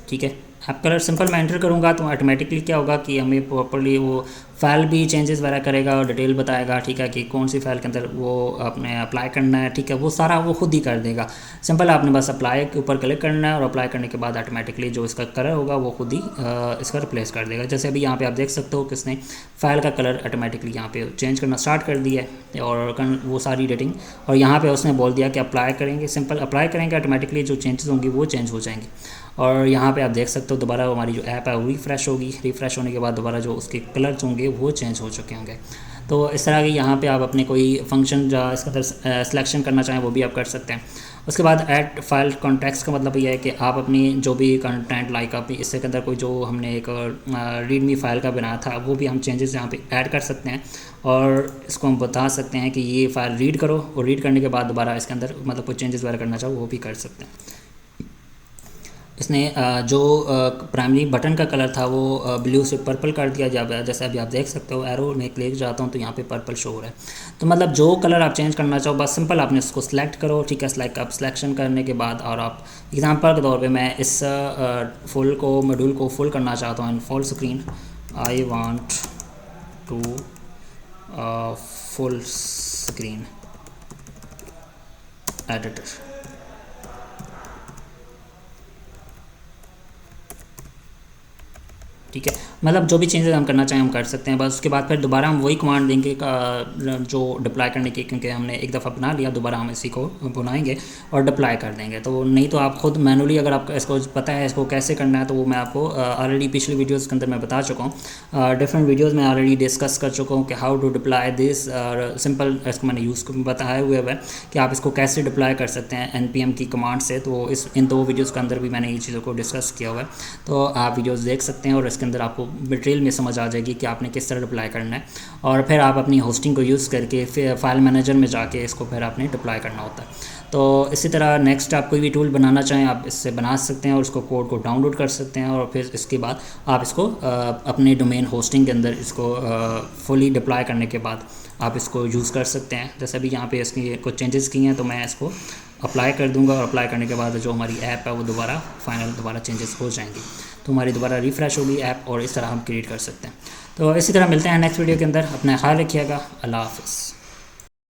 ठीक है। अब कलर सिंपल मैं एंटर करूँगा तो ऑटोमेटिकली क्या होगा कि हमें प्रॉपर्ली वो फाइल भी चेंजेस वगैरह करेगा और डिटेल बताएगा, ठीक है, कि कौन सी फाइल के अंदर वो आपने अप्लाई करना है, ठीक है। वो सारा वो खुद ही कर देगा। सिंपल आपने बस अप्लाई के ऊपर क्लिक करना है और अप्लाई करने के बाद ऑटोमेटिकली जो इसका कलर होगा वो खुद ही इसका रिप्लेस कर देगा। जैसे अभी यहाँ पे आप देख सकते हो कि इसने फाइल का कलर ऑटोमेटिकली यहाँ पे चेंज करना स्टार्ट कर दिया है और वो सारी रेटिंग, और यहाँ पे उसने बोल दिया कि अप्लाई करेंगे, सिंपल अप्लाई करेंगे, ऑटोमेटिकली जो चेंजेस होंगी वो चेंज हो जाएंगी। और यहाँ पे आप देख सकते हो दोबारा हमारी जो ऐप है वो रिफ़्रेश होगी। रिफ़्रेश होने के बाद दोबारा जो उसके कलर्स होंगे वो चेंज हो चुके होंगे। तो इस तरह के यहाँ पे आप अपने कोई फंक्शन जो इसके अंदर सिलेक्शन करना चाहें वो भी आप कर सकते हैं। उसके बाद ऐड फाइल कॉन्टेक्स्ट का मतलब ये है कि आप अपनी जो भी कंटेंट लाइक आप इसके अंदर कोई जो हमने एक रीडमी फाइल का बनाया था वो भी हम चेंजेस यहाँ पे ऐड कर सकते हैं और इसको हम बता सकते हैं कि ये फाइल रीड करो, और रीड करने के बाद दोबारा इसके अंदर मतलब कोई चेंजेस वगैरह करना चाहो वो भी कर सकते हैं। इसने जो प्राइमरी बटन का कलर था वो ब्लू से पर्पल कर दिया जाए, जैसे अभी आप देख सकते हो एरो में क्लिक जाता हूँ तो यहाँ पे पर्पल शो हो रहा है। तो मतलब जो कलर आप चेंज करना चाहो बस सिंपल आपने इसको सिलेक्ट करो, ठीक है। सिलेक्ट आप सिलेक्शन करने के बाद और आप एग्जांपल के तौर पे मैं इस फुल को मॉड्यूल को फुल करना चाहता हूँ, full screen, I want to full screen editor, ठीक है। मतलब जो भी चेंजेस हम करना चाहें हम कर सकते हैं। बस उसके बाद फिर दोबारा हम वही कमांड देंगे जो डिप्लाई करने की, क्योंकि हमने एक दफ़ा बना लिया, दोबारा हम इसी को बनाएंगे और डिप्लाई कर देंगे। तो नहीं तो आप खुद मैनुअली अगर आपको इसको पता है इसको कैसे करना है, तो वो मैं आपको ऑलरेडी पिछली वीडियोज़ के अंदर मैं बता चुका हूँ। डिफरेंट वीडियोज़ में ऑलरेडी डिस्कस कर चुका हूँ कि हाउ टू डिप्लाई दिस, और सिंपल इसको मैंने यूज़ बताया हुआ है कि आप इसको कैसे डिप्लाई कर सकते हैं npm की कमांड से। तो इन 2 वीडियोज़ के अंदर भी मैंने ये चीज़ों को डिस्कस किया हुआ है, तो आप वीडियोज़ देख सकते हैं और इसके अंदर आपको डिटेल में समझ आ जाएगी कि आपने किस तरह डिप्लाई करना है। और फिर आप अपनी होस्टिंग को यूज़ करके फिर फाइल मैनेजर में जाके इसको फिर आपने डिप्लाई करना होता है। तो इसी तरह नेक्स्ट आप कोई भी टूल बनाना चाहें आप इससे बना सकते हैं और उसको कोड को डाउनलोड कर सकते हैं, और फिर इसके बाद आप इसको अपने डोमेन होस्टिंग के अंदर इसको फुली डिप्लाई करने के बाद आप इसको यूज़ कर सकते हैं। जैसे अभी यहाँ पे इसकी कुछ चेंजेस किए हैं, तो मैं इसको अप्लाई कर दूंगा, और अप्लाई करने के बाद जो हमारी ऐप है वो दोबारा चेंजेस हो जाएंगी, तो हमारी दोबारा रिफ़्रेश होगी ऐप, और इस तरह हम क्रिएट कर सकते हैं। तो इसी तरह मिलते हैं नेक्स्ट वीडियो के अंदर। अपना ख्याल रखिएगा। अल्लाह हाफ़िज़।